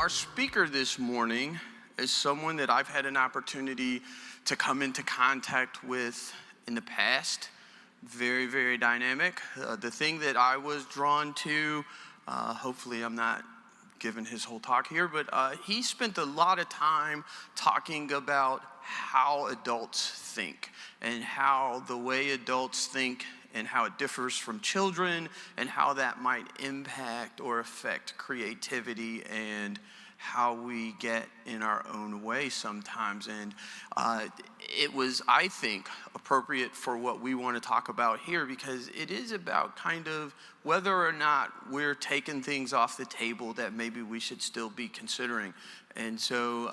Our speaker this morning is someone that I've had an opportunity to come into contact with in the past. Very, very dynamic. The thing that I was drawn to, hopefully I'm not giving his whole talk here, but he spent a lot of time talking about how adults think and how the way adults think and how it differs from children and how that might impact or affect creativity and how we get in our own way sometimes. And it was, I think, appropriate for what we want to talk about here, because it is about kind of whether or not we're taking things off the table that maybe we should still be considering. And so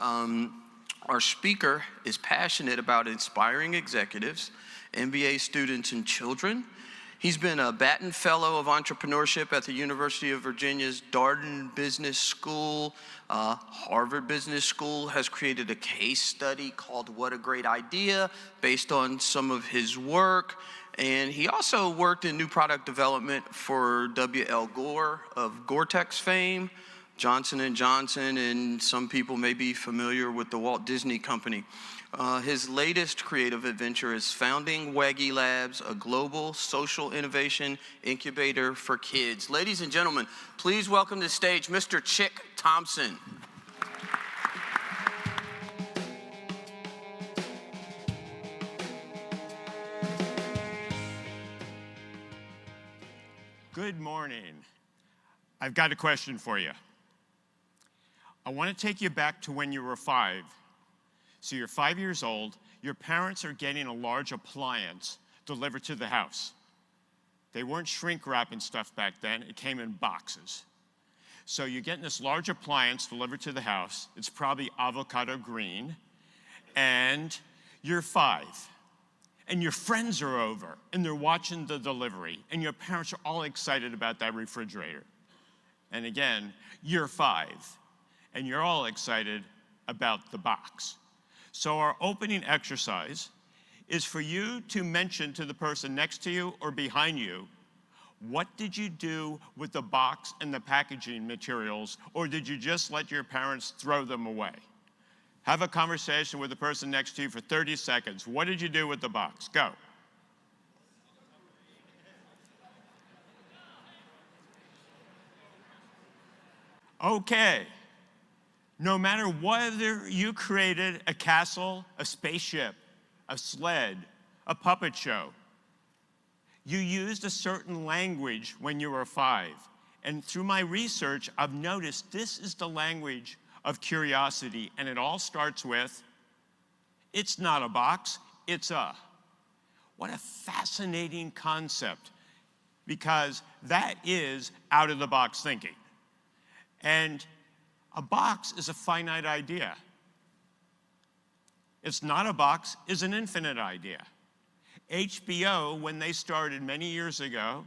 our speaker is passionate about inspiring executives, MBA students, and children. He's been a Batten Fellow of Entrepreneurship at the University of Virginia's Darden Business School. Harvard Business School has created a case study called What a Great Idea, based on some of his work. And he also worked in new product development for W.L. Gore of Gore-Tex fame, Johnson & Johnson, and some people may be familiar with the Walt Disney Company. His latest creative adventure is founding WAGiLabs, a global social innovation incubator for kids. Ladies and gentlemen, please welcome to the stage Mr. Chic Thompson. Good morning. I've got a question for you. I want to take you back to when you were 5. So you're 5 years old, your parents are getting a large appliance delivered to the house. They weren't shrink wrapping stuff back then, it came in boxes. So you're getting this large appliance delivered to the house, it's probably avocado green, and you're 5. And your friends are over, and they're watching the delivery, and your parents are all excited about that refrigerator. And again, you're 5, and you're all excited about the box. So our opening exercise is for you to mention to the person next to you or behind you, what did you do with the box and the packaging materials, or did you just let your parents throw them away? Have a conversation with the person next to you for 30 seconds. What did you do with the box? Go. Okay. No matter whether you created a castle, a spaceship, a sled, a puppet show, you used a certain language when you were 5. And through my research, I've noticed this is the language of curiosity, and it all starts with, it's not a box, it's a. What a fascinating concept, because that is out-of-the-box thinking. And a box is a finite idea. It's not a box is an infinite idea. HBO, when they started many years ago,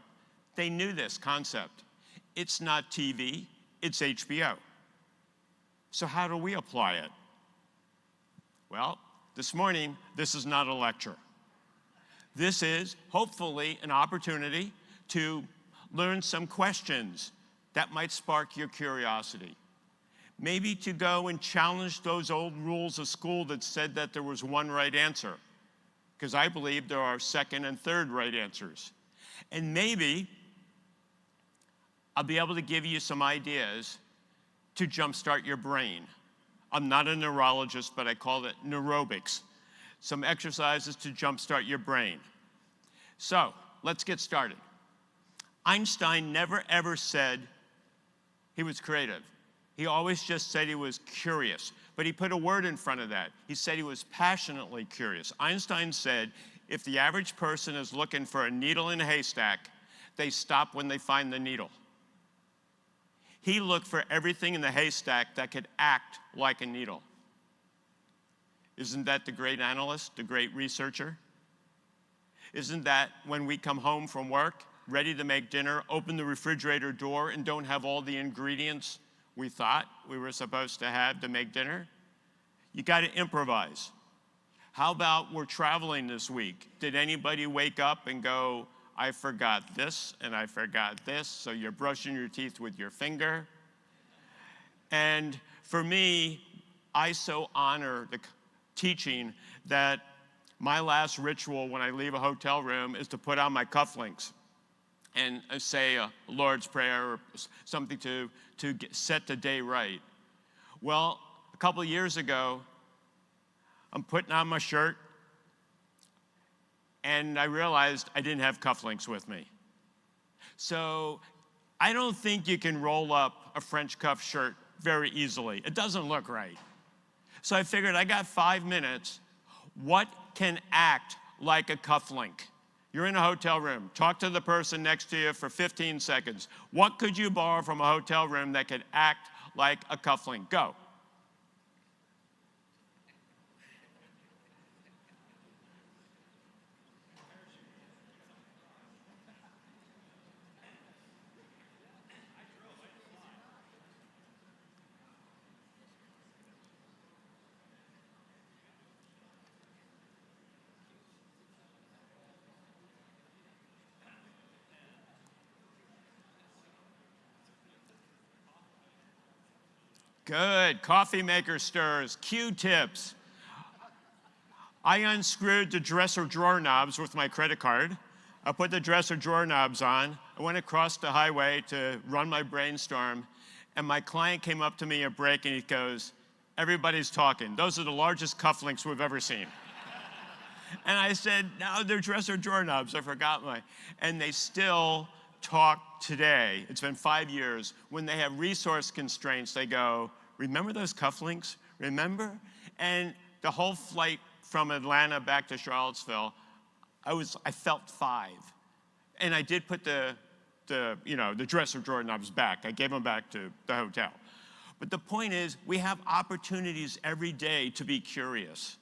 they knew this concept. It's not TV, it's HBO. So how do we apply it? Well, this morning, this is not a lecture. This is, hopefully, an opportunity to learn some questions that might spark your curiosity. Maybe to go and challenge those old rules of school that said that there was one right answer, because I believe there are second and third right answers. And maybe I'll be able to give you some ideas to jumpstart your brain. I'm not a neurologist, but I call it neurobics. Some exercises to jumpstart your brain. So let's get started. Einstein never ever said he was creative. He always just said he was curious, but he put a word in front of that. He said he was passionately curious. Einstein said, if the average person is looking for a needle in a haystack, they stop when they find the needle. He looked for everything in the haystack that could act like a needle. Isn't that the great analyst, the great researcher? Isn't that when we come home from work, ready to make dinner, open the refrigerator door and don't have all the ingredients we thought we were supposed to have to make dinner? You got to improvise. How about we're traveling this week? Did anybody wake up and go, I forgot this and I forgot this, so you're brushing your teeth with your finger? And For me, I so honor the teaching that my last ritual when I leave a hotel room is to put on my cufflinks and say a Lord's Prayer or something to set the day right. Well, a couple of years ago, I'm putting on my shirt, and I realized I didn't have cufflinks with me. So I don't think you can roll up a French cuff shirt very easily. It doesn't look right. So I figured I got 5 minutes. What can act like a cufflink? You're in a hotel room. Talk to the person next to you for 15 seconds. What could you borrow from a hotel room that could act like a cufflink? Go. Good. Coffee maker stirs, Q-tips. I unscrewed the dresser drawer knobs with my credit card. I put the dresser drawer knobs on. I went across the highway to run my brainstorm, and my client came up to me at break and he goes, "Everybody's talking. Those are the largest cufflinks we've ever seen." And I said, "No, they're dresser drawer knobs. I forgot my." And they still talk today. It's been 5 years. When they have resource constraints, they go, "Remember those cufflinks? Remember?" And the whole flight from Atlanta back to Charlottesville, I felt 5. And I did put the dresser drawer knobs back. I gave them back to the hotel. But the point is, we have opportunities every day to be curious.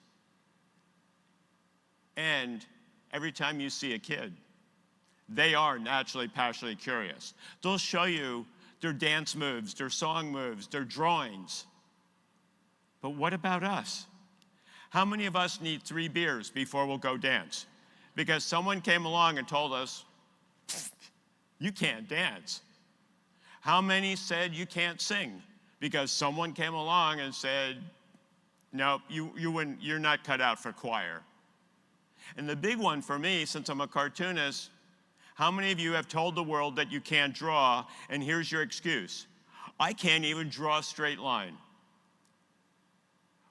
And every time you see a kid, they are naturally, passionately curious. They'll show you their dance moves, their song moves, their drawings. But what about us? How many of us need 3 beers before we'll go dance? Because someone came along and told us, "You can't dance." How many said you can't sing? Because someone came along and said, "No, you're not cut out for choir." And the big one for me, since I'm a cartoonist, how many of you have told the world that you can't draw, and here's your excuse? "I can't even draw a straight line."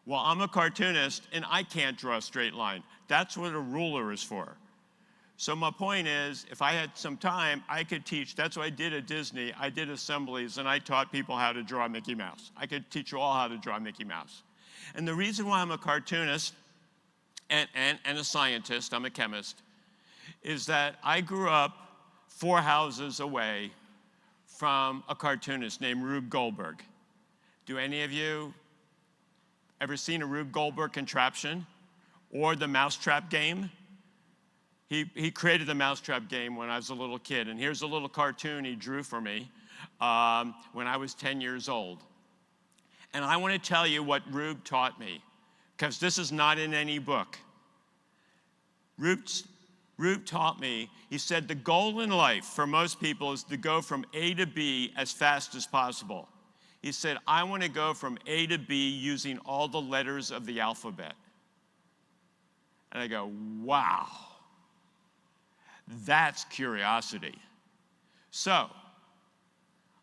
Well, I'm a cartoonist, and I can't draw a straight line. That's what a ruler is for. So my point is, if I had some time, I could teach. That's what I did at Disney. I did assemblies, and I taught people how to draw Mickey Mouse. I could teach you all how to draw Mickey Mouse. And the reason why I'm a cartoonist and a scientist, I'm a chemist, is that I grew up 4 houses away from a cartoonist named Rube Goldberg. Do any of you ever seen a Rube Goldberg contraption or the Mousetrap game? He created the Mousetrap game when I was a little kid, and here's a little cartoon he drew for me when I was 10 years old. And I want to tell you what Rube taught me, because this is not in any book. Rube taught me, he said, the goal in life for most people is to go from A to B as fast as possible. He said, I want to go from A to B using all the letters of the alphabet. And I go, wow, that's curiosity. So,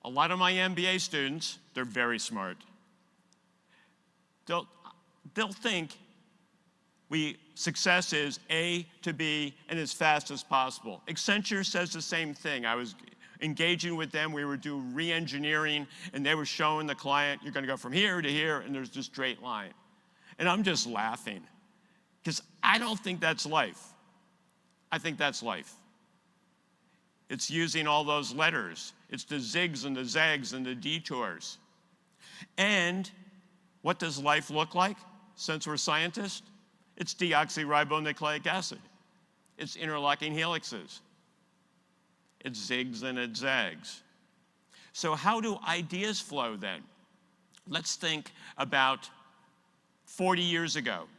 a lot of my MBA students, they're very smart. They'll think success is A to B and as fast as possible. Accenture says the same thing. I was engaging with them. We were doing re-engineering, and they were showing the client, you're going to go from here to here, and there's this straight line. And I'm just laughing, because I don't think that's life. I think that's life. It's using all those letters. It's the zigs and the zags and the detours. And what does life look like, since we're scientists? It's deoxyribonucleic acid. It's interlocking helixes. It's zigs and it zags. So how do ideas flow then? Let's think about 40 years ago.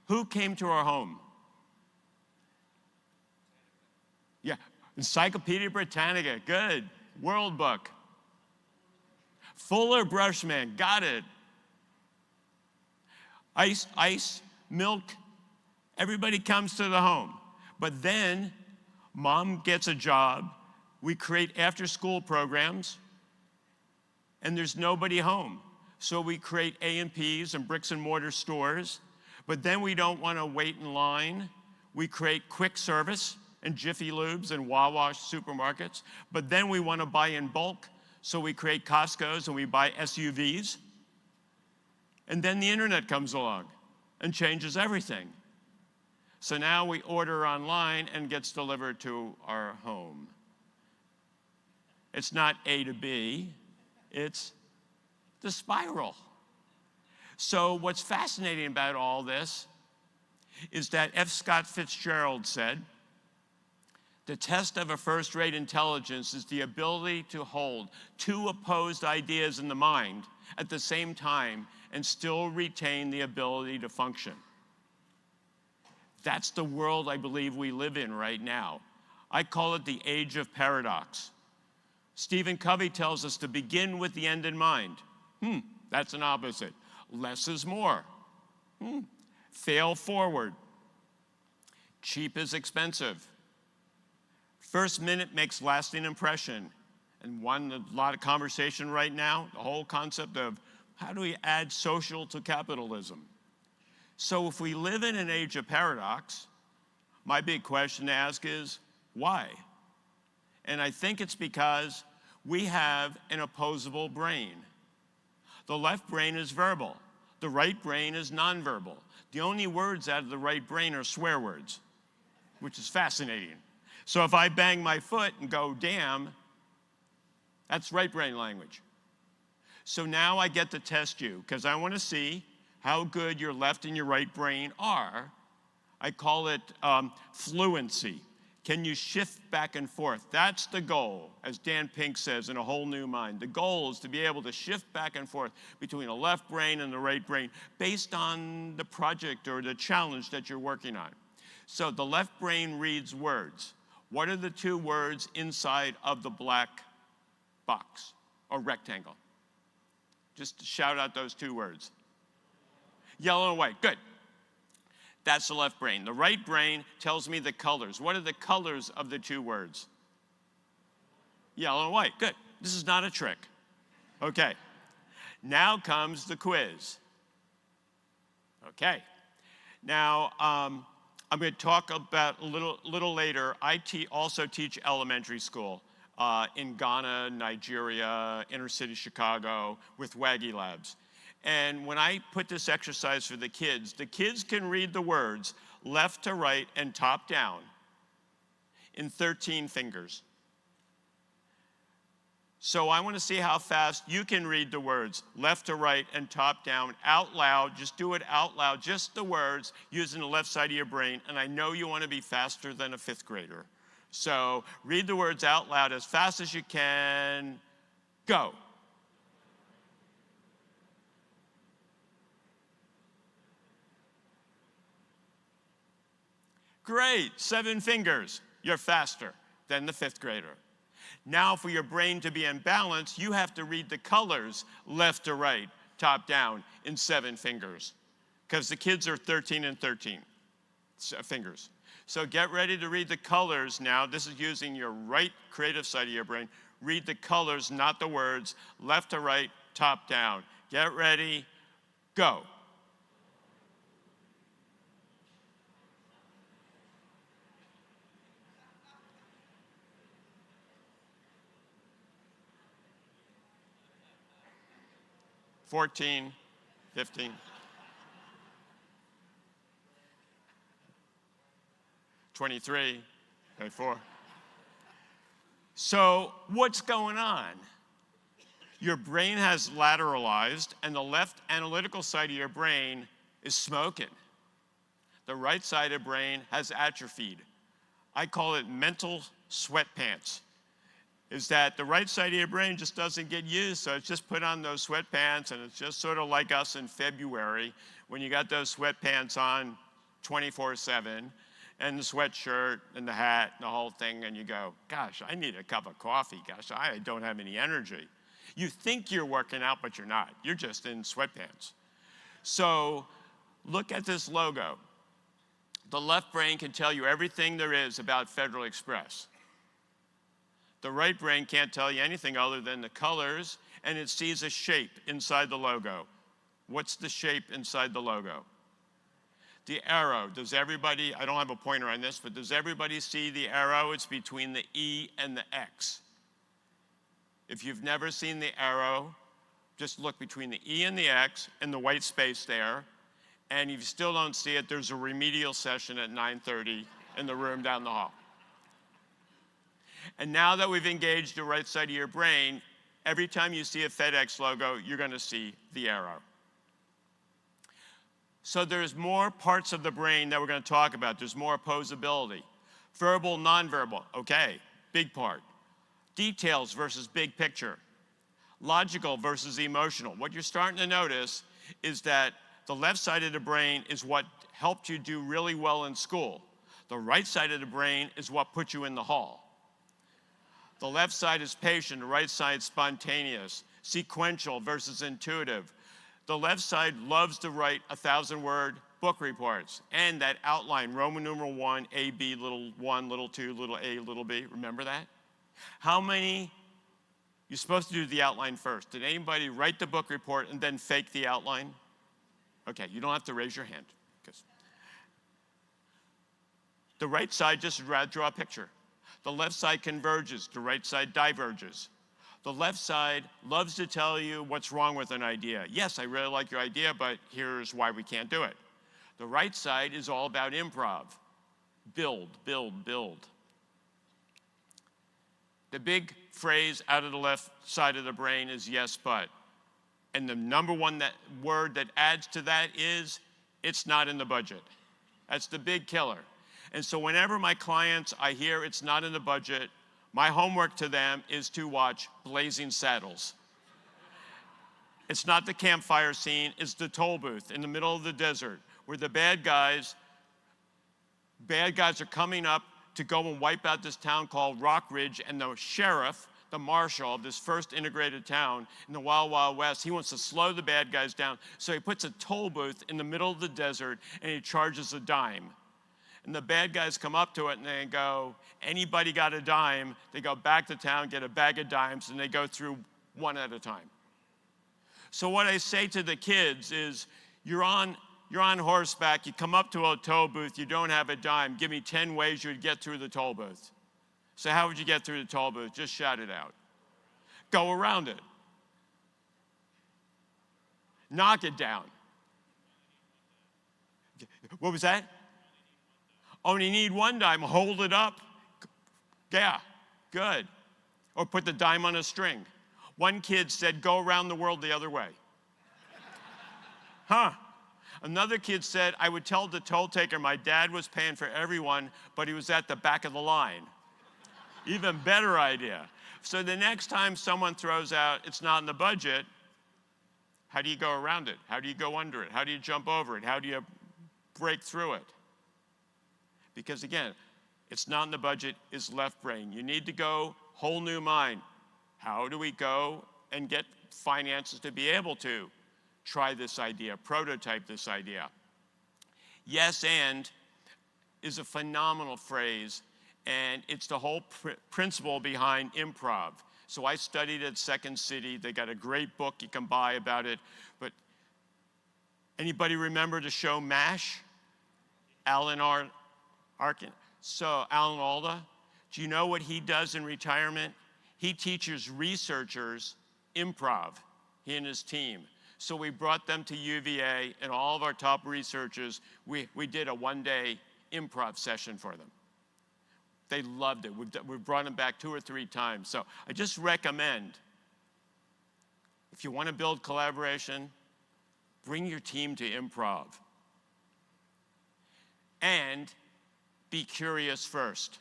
Who came to our home? Yeah, Encyclopedia Britannica, good. World Book. Fuller Brushman, got it. Ice, milk, everybody comes to the home. But then mom gets a job, we create after-school programs, and there's nobody home. So we create A&Ps and bricks and mortar stores, but then we don't want to wait in line. We create quick service and Jiffy Lubes and Wawa supermarkets, but then we want to buy in bulk, so we create Costco's and we buy SUVs. And then the internet comes along and changes everything. So now we order online and gets delivered to our home. It's not A to B, it's the spiral. So what's fascinating about all this is that F. Scott Fitzgerald said, the test of a first-rate intelligence is the ability to hold two opposed ideas in the mind at the same time and still retain the ability to function. That's the world I believe we live in right now. I call it the age of paradox. Stephen Covey tells us to begin with the end in mind. That's an opposite. Less is more. Fail forward. Cheap is expensive. First minute makes lasting impression. And a lot of conversation right now, the whole concept of how do we add social to capitalism? So if we live in an age of paradox, my big question to ask is, why? And I think it's because we have an opposable brain. The left brain is verbal. The right brain is nonverbal. The only words out of the right brain are swear words, which is fascinating. So if I bang my foot and go, damn, that's right brain language. So now I get to test you, because I want to see how good your left and your right brain are. I call it fluency. Can you shift back and forth? That's the goal, as Dan Pink says in A Whole New Mind. The goal is to be able to shift back and forth between a left brain and the right brain based on the project or the challenge that you're working on. So the left brain reads words. What are the two words inside of the black box or rectangle? Just shout out those two words. Yellow and white, good. That's the left brain. The right brain tells me the colors. What are the colors of the two words? Yellow and white, good. This is not a trick. Okay, now comes the quiz. Okay, now I'm going to talk about a little later. I also teach elementary school in Ghana, Nigeria, inner city Chicago with WAGiLabs. And when I put this exercise for the kids can read the words left to right and top down in 13 fingers. So I want to see how fast you can read the words left to right and top down out loud. Just do it out loud, just the words using the left side of your brain. And I know you want to be faster than a 5th grader. So read the words out loud as fast as you can. Go. Great, 7 fingers. You're faster than the 5th grader. Now for your brain to be in balance, you have to read the colors left to right, top down in 7 fingers. Because the kids are 13 and 13 fingers. So get ready to read the colors now. This is using your right creative side of your brain. Read the colors, not the words, left to right, top down. Get ready, go. $14, $15, $23, $24. So what's going on? Your brain has lateralized, and the left analytical side of your brain is smoking. The right side of the brain has atrophied. I call it mental sweatpants. Is that the right side of your brain just doesn't get used, so it's just put on those sweatpants, and it's just sort of like us in February when you got those sweatpants on 24/7 and the sweatshirt and the hat and the whole thing, and you go, gosh, I need a cup of coffee. Gosh, I don't have any energy. You think you're working out, but you're not. You're just in sweatpants. So Look at this logo. The left brain can tell you everything there is about Federal Express. The right brain can't tell you anything other than the colors, and it sees a shape inside the logo. What's the shape inside the logo? The arrow. Does everybody, I don't have a pointer on this, but does everybody see the arrow? It's between the E and the X. If you've never seen the arrow, just look between the E and the X and the white space there. And if you still don't see it, there's a remedial session at 9:30 in the room down the hall. And now that we've engaged the right side of your brain, every time you see a FedEx logo, you're going to see the arrow. So there's more parts of the brain that we're going to talk about. There's more opposability. Verbal, nonverbal, okay, big part. Details versus big picture. Logical versus emotional. What you're starting to notice is that the left side of the brain is what helped you do really well in school. The right side of the brain is what put you in the hall. The left side is patient, the right side spontaneous, sequential versus intuitive. The left side loves to write 1,000-word book reports and that outline, Roman numeral 1, A, B, little 1, little 2, little a, little b. Remember that? How many, you're supposed to do the outline first. Did anybody write the book report and then fake the outline? Okay, you don't have to raise your hand. The right side just would rather draw a picture. The left side converges, the right side diverges. The left side loves to tell you what's wrong with an idea. Yes, I really like your idea, but here's why we can't do it. The right side is all about improv. Build, build, build. The big phrase out of the left side of the brain is yes, but. And the number one word that adds to that is, it's not in the budget. That's the big killer. And so whenever my clients, I hear it's not in the budget, my homework to them is to watch Blazing Saddles. It's not the campfire scene, it's the toll booth in the middle of the desert where the bad guys are coming up to go and wipe out this town called Rock Ridge, and the sheriff, the marshal of this first integrated town in the Wild Wild West, he wants to slow the bad guys down. So he puts a toll booth in the middle of the desert and he charges a dime. And the bad guys come up to it and they go, anybody got a dime? They go back to town, get a bag of dimes, and they go through one at a time. So what I say to the kids is, you're on horseback, you come up to a toll booth, you don't have a dime, give me 10 ways you would get through the toll booth. So how would you get through the toll booth? Just shout it out. Go around it. Knock it down. What was that? Only need one dime, hold it up. Yeah, good. Or put the dime on a string. One kid said, go around the world the other way. Huh. Another kid said, I would tell the toll taker my dad was paying for everyone, but he was at the back of the line. Even better idea. So the next time someone throws out, it's not in the budget, how do you go around it? How do you go under it? How do you jump over it? How do you break through it? Because again, it's not in the budget, it's left brain. You need to go whole new mind. How do we go and get finances to be able to try this idea, prototype this idea? Yes, and is a phenomenal phrase, and it's the whole principle behind improv. So I studied at Second City. They got a great book you can buy about it. But anybody remember the show MASH? Alan Arkin. So Alan Alda, do you know what he does in retirement? He teaches researchers improv, he and his team. So we brought them to UVA, and all of our top researchers, we did a one-day improv session for them. They loved it. We've brought them back 2 or 3 times. So I just recommend, if you want to build collaboration, bring your team to improv. And be curious first.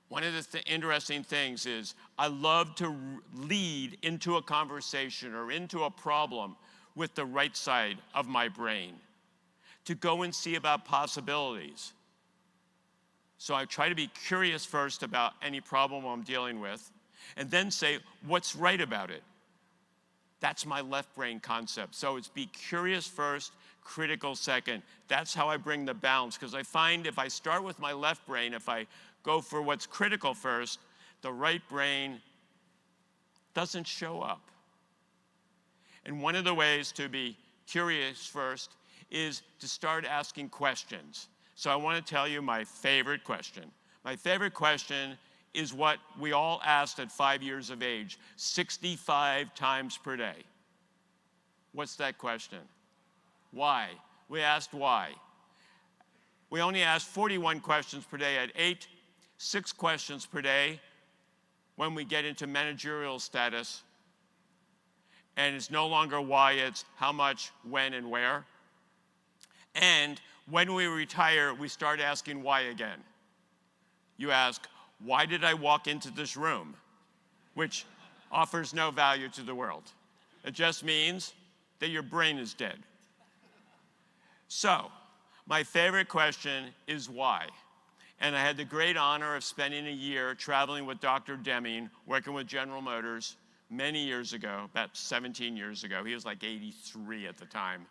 One of the interesting things is I love to lead into a conversation or into a problem with the right side of my brain, to go and see about possibilities. So I try to be curious first about any problem I'm dealing with, and then say, what's right about it? That's my left brain concept. So it's be curious first, critical second. That's how I bring the balance, because I find if I start with my left brain, if I go for what's critical first, the right brain doesn't show up. And one of the ways to be curious first is to start asking questions. So I want to tell you my favorite question. My favorite question is what we all asked at 5 years of age, 65 times per day. What's that question? Why? We asked why. We only asked 41 questions per day at 8, 6 questions per day when we get into managerial status. And it's no longer why, it's how much, when, and where. And when we retire, we start asking why again. You ask, why did I walk into this room? Which offers no value to the world. It just means that your brain is dead. So, my favorite question is why. And I had the great honor of spending a year traveling with Dr. Deming, working with General Motors many years ago, about 17 years ago. He was like 83 at the time.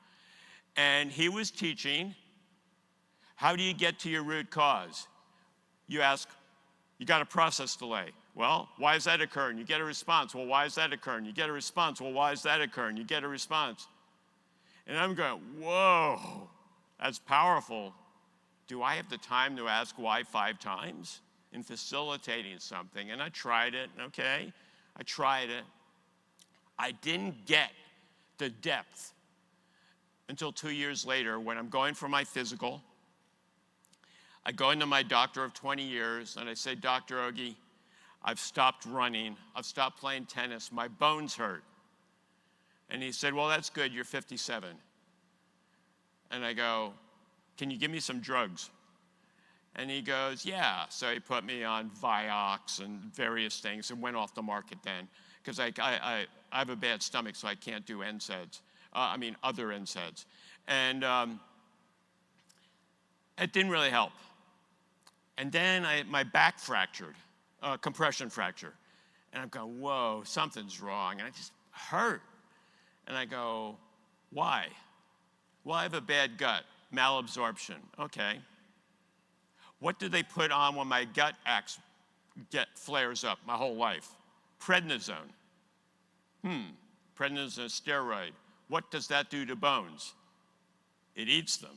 And he was teaching, how do you get to your root cause? You ask, you got a process delay. Well, why is that occurring? You get a response. Well, why is that occurring? You get a response. Well, why is that occurring? You get a response. And I'm going, whoa, that's powerful. Do I have the time to ask why 5 times in facilitating something? And I tried it, okay? I tried it. I didn't get the depth until 2 years later when I'm going for my physical. I go into my doctor of 20 years and I say, Dr. Ogie, I've stopped running. I've stopped playing tennis. My bones hurt. And he said, well, that's good. You're 57. And I go, can you give me some drugs? And he goes, yeah. So he put me on Vioxx and various things and went off the market then. Because I have a bad stomach, so I can't do NSAIDs. Other NSAIDs. And it didn't really help. And then my back fractured, compression fracture. And I'm going, whoa, something's wrong. And I just hurt. And I go, why? Well, I have a bad gut, malabsorption. Okay. What do they put on when my gut flares up my whole life? Prednisone. Prednisone is a steroid. What does that do to bones? It eats them.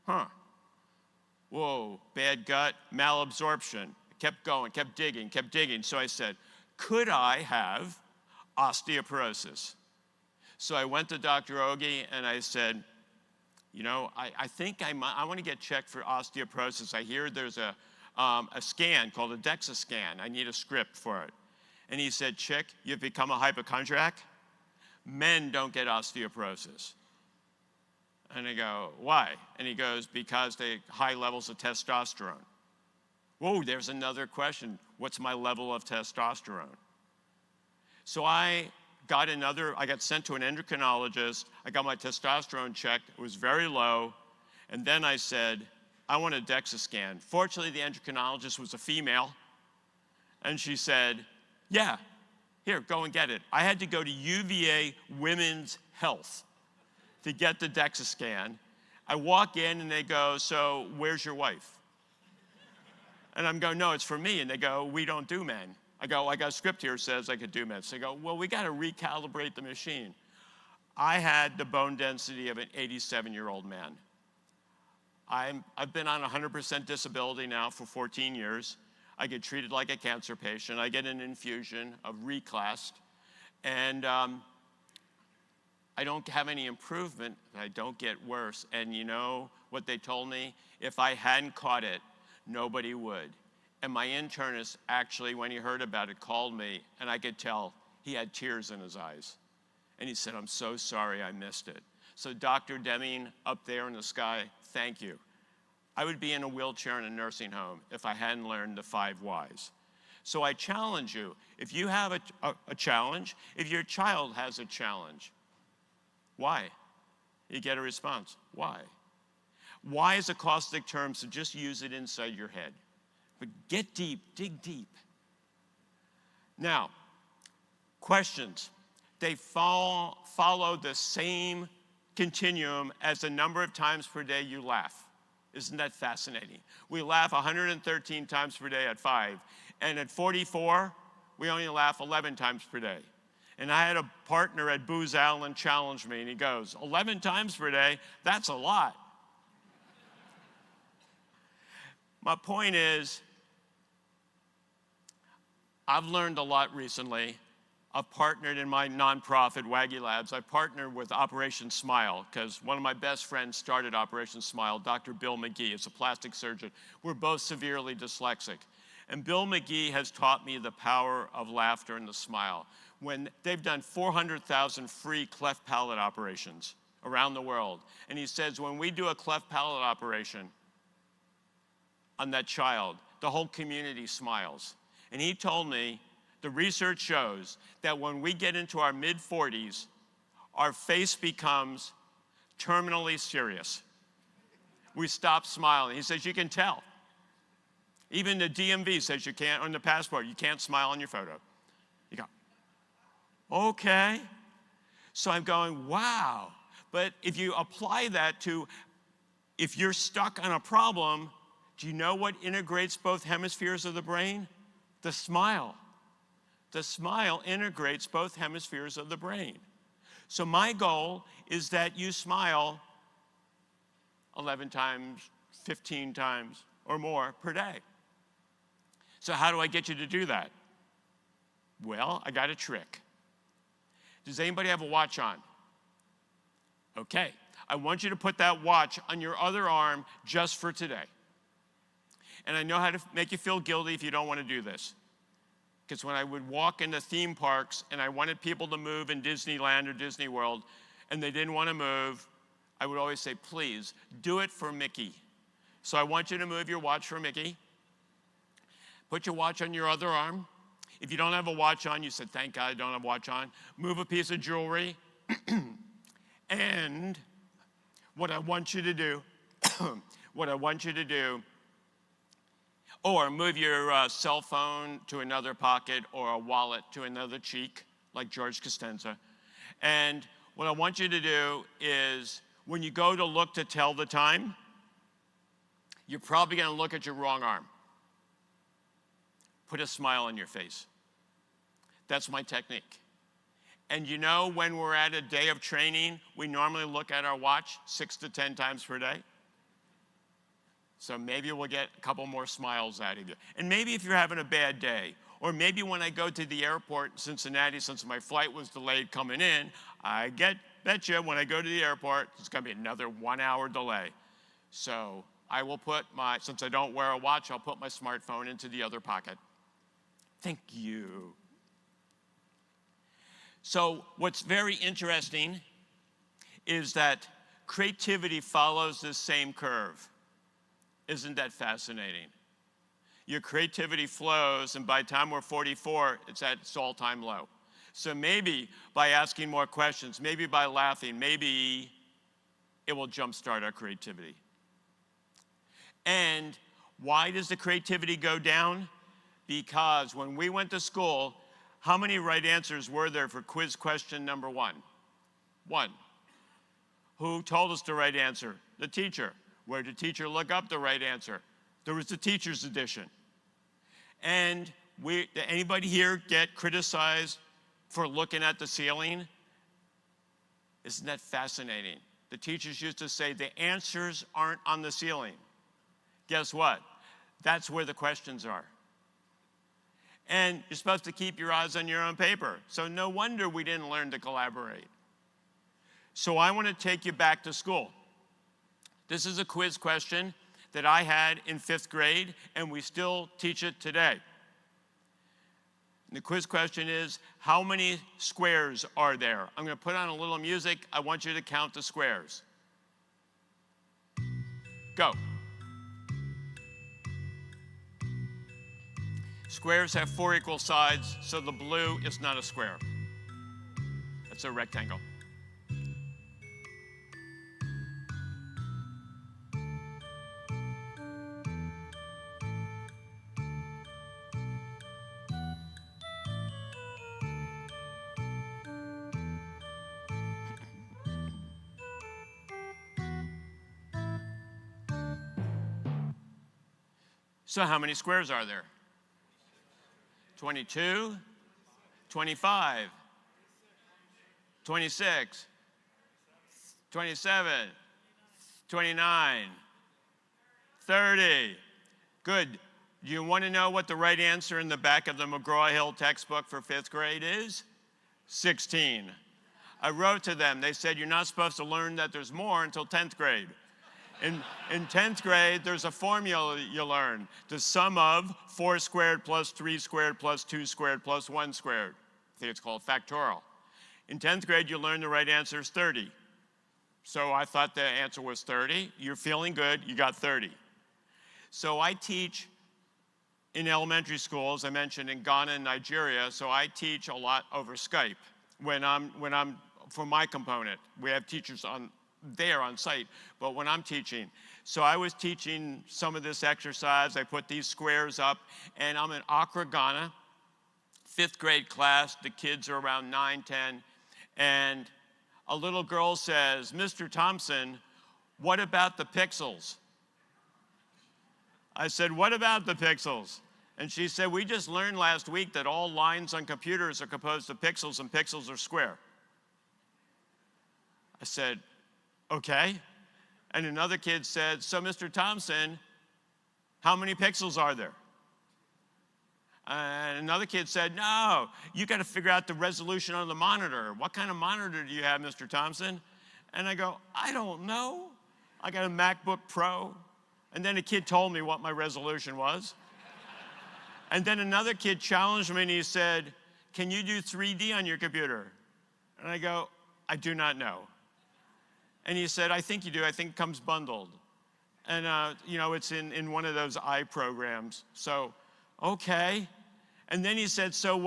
Huh. Whoa, bad gut, malabsorption. Kept going, kept digging. So I said, could I have osteoporosis? So I went to Dr. Ogie and I said, you know, I think I want to get checked for osteoporosis. I hear there's a scan called a DEXA scan. I need a script for it. And he said, Chic, you've become a hypochondriac. Men don't get osteoporosis. And I go, why? And he goes, because they high levels of testosterone. Whoa, there's another question. What's my level of testosterone? So I got sent to an endocrinologist. I got my testosterone checked. It was very low. And then I said, I want a DEXA scan. Fortunately, the endocrinologist was a female. And she said, yeah, here, go and get it. I had to go to UVA Women's Health to get the DEXA scan. I walk in and they go, so where's your wife? And I'm going, no, it's for me. And they go, we don't do men. I go, I got a script here that says I could do men. So they go, well, we got to recalibrate the machine. I had the bone density of an 87-year-old man. I've been on 100% disability now for 14 years. I get treated like a cancer patient. I get an infusion of reclassed. And I don't have any improvement. I don't get worse. And you know what they told me? If I hadn't caught it, nobody would. And my internist actually, when he heard about it, called me, and I could tell he had tears in his eyes. And he said, I'm so sorry I missed it. So Dr. Deming up there in the sky, thank you. I would be in a wheelchair in a nursing home if I hadn't learned the 5 whys. So I challenge you, if you have a challenge, if your child has a challenge, why? You get a response. Why? Why is a caustic term, so just use it inside your head. But get deep, dig deep. Now, questions. They follow the same continuum as the number of times per day you laugh. Isn't that fascinating? We laugh 113 times per day at 5, and at 44, we only laugh 11 times per day. And I had a partner at Booz Allen challenge me, and he goes, 11 times per day? That's a lot. My point is, I've learned a lot recently. I've partnered in my nonprofit, WAGiLabs. I partnered with Operation Smile because one of my best friends started Operation Smile, Dr. Bill McGee. Is a plastic surgeon. We're both severely dyslexic. And Bill McGee has taught me the power of laughter and the smile. When they've done 400,000 free cleft palate operations around the world. And he says, when we do a cleft palate operation on that child, the whole community smiles. And he told me, the research shows that when we get into our mid-40s, our face becomes terminally serious. We stop smiling. He says, you can tell. Even the DMV says you can't, on the passport, you can't smile on your photo. You go, okay. So I'm going, wow. But if you apply that to, if you're stuck on a problem, do you know what integrates both hemispheres of the brain? The smile. The smile integrates both hemispheres of the brain. So my goal is that you smile 11 times, 15 times, or more per day. So how do I get you to do that? Well, I got a trick. Does anybody have a watch on? Okay. I want you to put that watch on your other arm just for today. And I know how to make you feel guilty if you don't want to do this. Because when I would walk into theme parks and I wanted people to move in Disneyland or Disney World and they didn't want to move, I would always say, please, do it for Mickey. So I want you to move your watch for Mickey. Put your watch on your other arm. If you don't have a watch on, you said, thank God I don't have a watch on. Move a piece of jewelry. And what I want you to do, or move your cell phone to another pocket or a wallet to another cheek, like George Costanza. And what I want you to do is, when you go to look to tell the time, you're probably going to look at your wrong arm. Put a smile on your face. That's my technique. And you know, when we're at a day of training, we normally look at our watch 6 to 10 times per day. So maybe we'll get a couple more smiles out of you. And maybe if you're having a bad day, or maybe when I go to the airport in Cincinnati, since my flight was delayed coming in, I bet you when I go to the airport, it's gonna be another 1 hour delay. So I will put since I don't wear a watch, I'll put my smartphone into the other pocket. Thank you. So what's very interesting is that creativity follows this same curve. Isn't that fascinating? Your creativity flows, and by the time we're 44, it's at its all-time low. So maybe by asking more questions, maybe by laughing, maybe it will jumpstart our creativity. And why does the creativity go down? Because when we went to school, how many right answers were there for quiz question number 1? 1. Who told us the right answer? The teacher. Where did the teacher look up the right answer? There was the teacher's edition. And did anybody here get criticized for looking at the ceiling? Isn't that fascinating? The teachers used to say the answers aren't on the ceiling. Guess what? That's where the questions are. And you're supposed to keep your eyes on your own paper. So no wonder we didn't learn to collaborate. So I want to take you back to school. This is a quiz question that I had in 5th grade, and we still teach it today. And the quiz question is, how many squares are there? I'm going to put on a little music. I want you to count the squares. Go. Squares have 4 equal sides, so the blue is not a square. That's a rectangle. So how many squares are there? 22, 25, 26, 27, 29, 30. Good. Do you want to know what the right answer in the back of the McGraw-Hill textbook for 5th grade is? 16. I wrote to them. They said, you're not supposed to learn that there's more until 10th grade. In 10th grade, there's a formula you learn. The sum of 4 squared plus 3 squared plus 2 squared plus 1 squared. I think it's called factorial. In 10th grade, you learn the right answer is 30. So I thought the answer was 30. You're feeling good, you got 30. So I teach in elementary schools, I mentioned in Ghana and Nigeria, so I teach a lot over Skype when I'm for my component. We have teachers there on site, but when I'm teaching. So I was teaching some of this exercise. I put these squares up, and I'm in Accra, Ghana, 5th grade class. The kids are around 9, 10, and a little girl says, Mr. Thompson, what about the pixels? I said, what about the pixels? And she said, we just learned last week that all lines on computers are composed of pixels and pixels are square. I said, okay. And another kid said, so Mr. Thompson, how many pixels are there? And another kid said, no, you got to figure out the resolution on the monitor. What kind of monitor do you have, Mr. Thompson? And I go, I don't know. I got a MacBook Pro. And then a kid told me what my resolution was. And then another kid challenged me and he said, can you do 3D on your computer? And I go, I do not know. And he said, I think you do. I think it comes bundled. And, you know, it's in one of those programs. So, okay. And then he said, so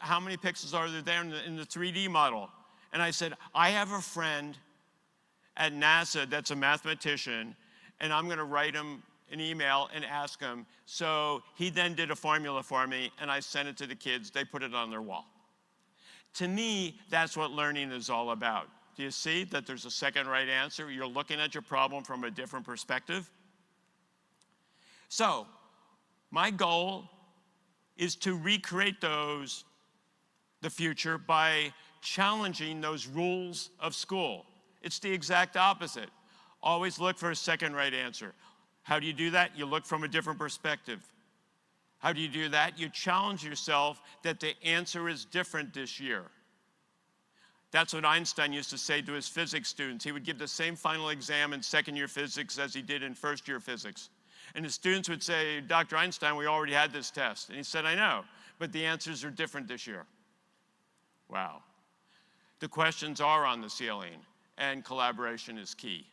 how many pixels are there in the 3D model? And I said, I have a friend at NASA that's a mathematician, and I'm going to write him an email and ask him. So he then did a formula for me, and I sent it to the kids. They put it on their wall. To me, that's what learning is all about. Do you see that there's a second right answer? You're looking at your problem from a different perspective. So my goal is to recreate the future by challenging those rules of school. It's the exact opposite. Always look for a second right answer. How do you do that? You look from a different perspective. How do you do that? You challenge yourself that the answer is different this year. That's what Einstein used to say to his physics students. He would give the same final exam in second-year physics as he did in first-year physics. And his students would say, Dr. Einstein, we already had this test. And he said, I know, but the answers are different this year. Wow. The questions are on the ceiling, and collaboration is key.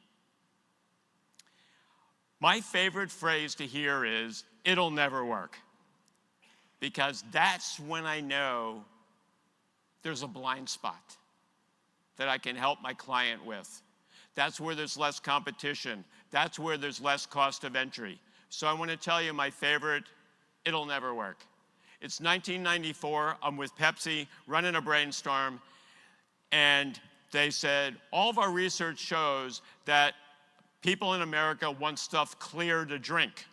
My favorite phrase to hear is, it'll never work. Because that's when I know there's a blind spot that I can help my client with. That's where there's less competition. That's where there's less cost of entry. So I want to tell you my favorite, it'll never work. It's 1994, I'm with Pepsi, running a brainstorm, and they said, all of our research shows that people in America want stuff clear to drink.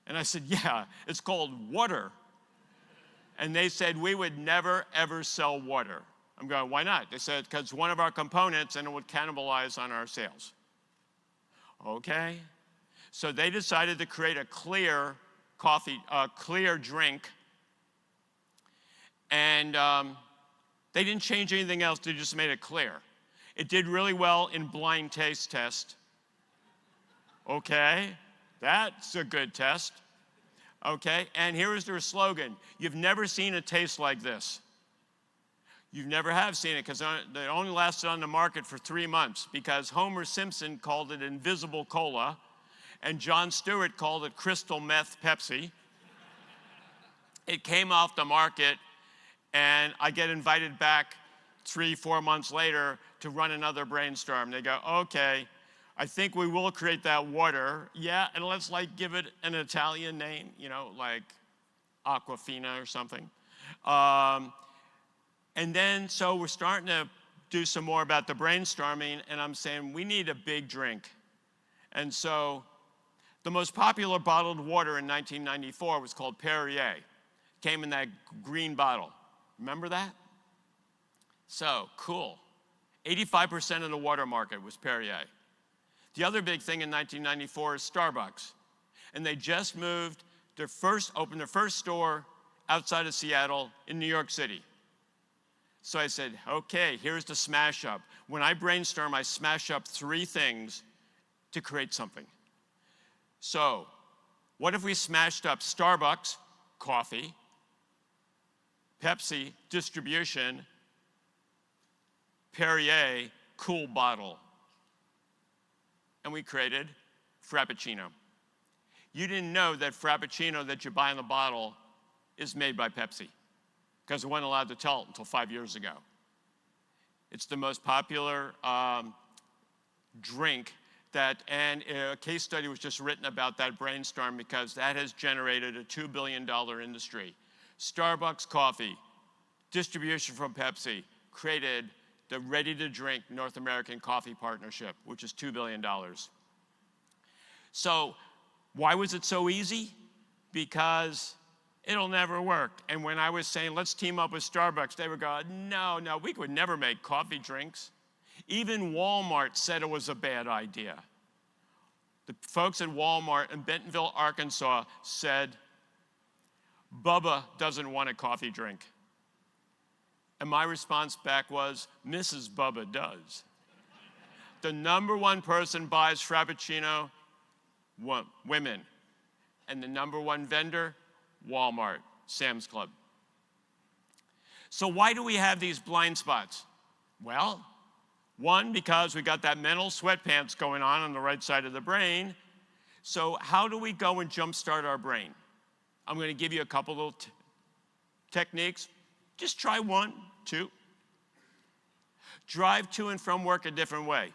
And I said, yeah, it's called water. And they said, we would never, ever sell water. I'm going, why not? They said, because one of our components and it would cannibalize on our sales. Okay. So they decided to create a clear clear drink. And they didn't change anything else, they just made it clear. It did really well in blind taste test. Okay, that's a good test. Okay, and here is their slogan. You've never seen a taste like this. You never have seen it because they only lasted on the market for 3 months because Homer Simpson called it invisible cola and Jon Stewart called it crystal meth Pepsi. It came off the market and I get invited back 3-4 months later to run another brainstorm. They go, okay, I think we will create that water. Yeah, and let's like give it an Italian name, you know, like Aquafina or something. And then, so we're starting to do some more about the brainstorming, and I'm saying, we need a big drink. And so The most popular bottled water in 1994 was called Perrier. Came in that green bottle. Remember that? So, cool. 85% of the water market was Perrier. The other big thing in 1994 is Starbucks. And they just opened their first store outside of Seattle in New York City. So I said, okay, here's the smash up. When I brainstorm, I smash up 3 things to create something. So, what if we smashed up Starbucks, coffee, Pepsi, distribution, Perrier, cool bottle, and we created Frappuccino. You didn't know that Frappuccino that you buy in the bottle is made by Pepsi, because we weren't allowed to tell it until 5 years ago. It's the most popular drink and a case study was just written about that brainstorm because that has generated a $2 billion industry. Starbucks coffee, distribution from Pepsi, created the ready-to-drink North American Coffee Partnership, which is $2 billion. So why was it so easy? Because it'll never work. And when I was saying, let's team up with Starbucks, they would go, no, we could never make coffee drinks. Even Walmart said it was a bad idea. The folks at Walmart in Bentonville, Arkansas said, Bubba doesn't want a coffee drink. And my response back was, Mrs. Bubba does. The #1 person buys Frappuccino, women. And the #1 vendor, Walmart, Sam's Club. So why do we have these blind spots? Well, 1, because we got that mental sweatpants going on the right side of the brain. So how do we go and jumpstart our brain? I'm going to give you a couple little techniques. Just try 1, 2. Drive to and from work a different way.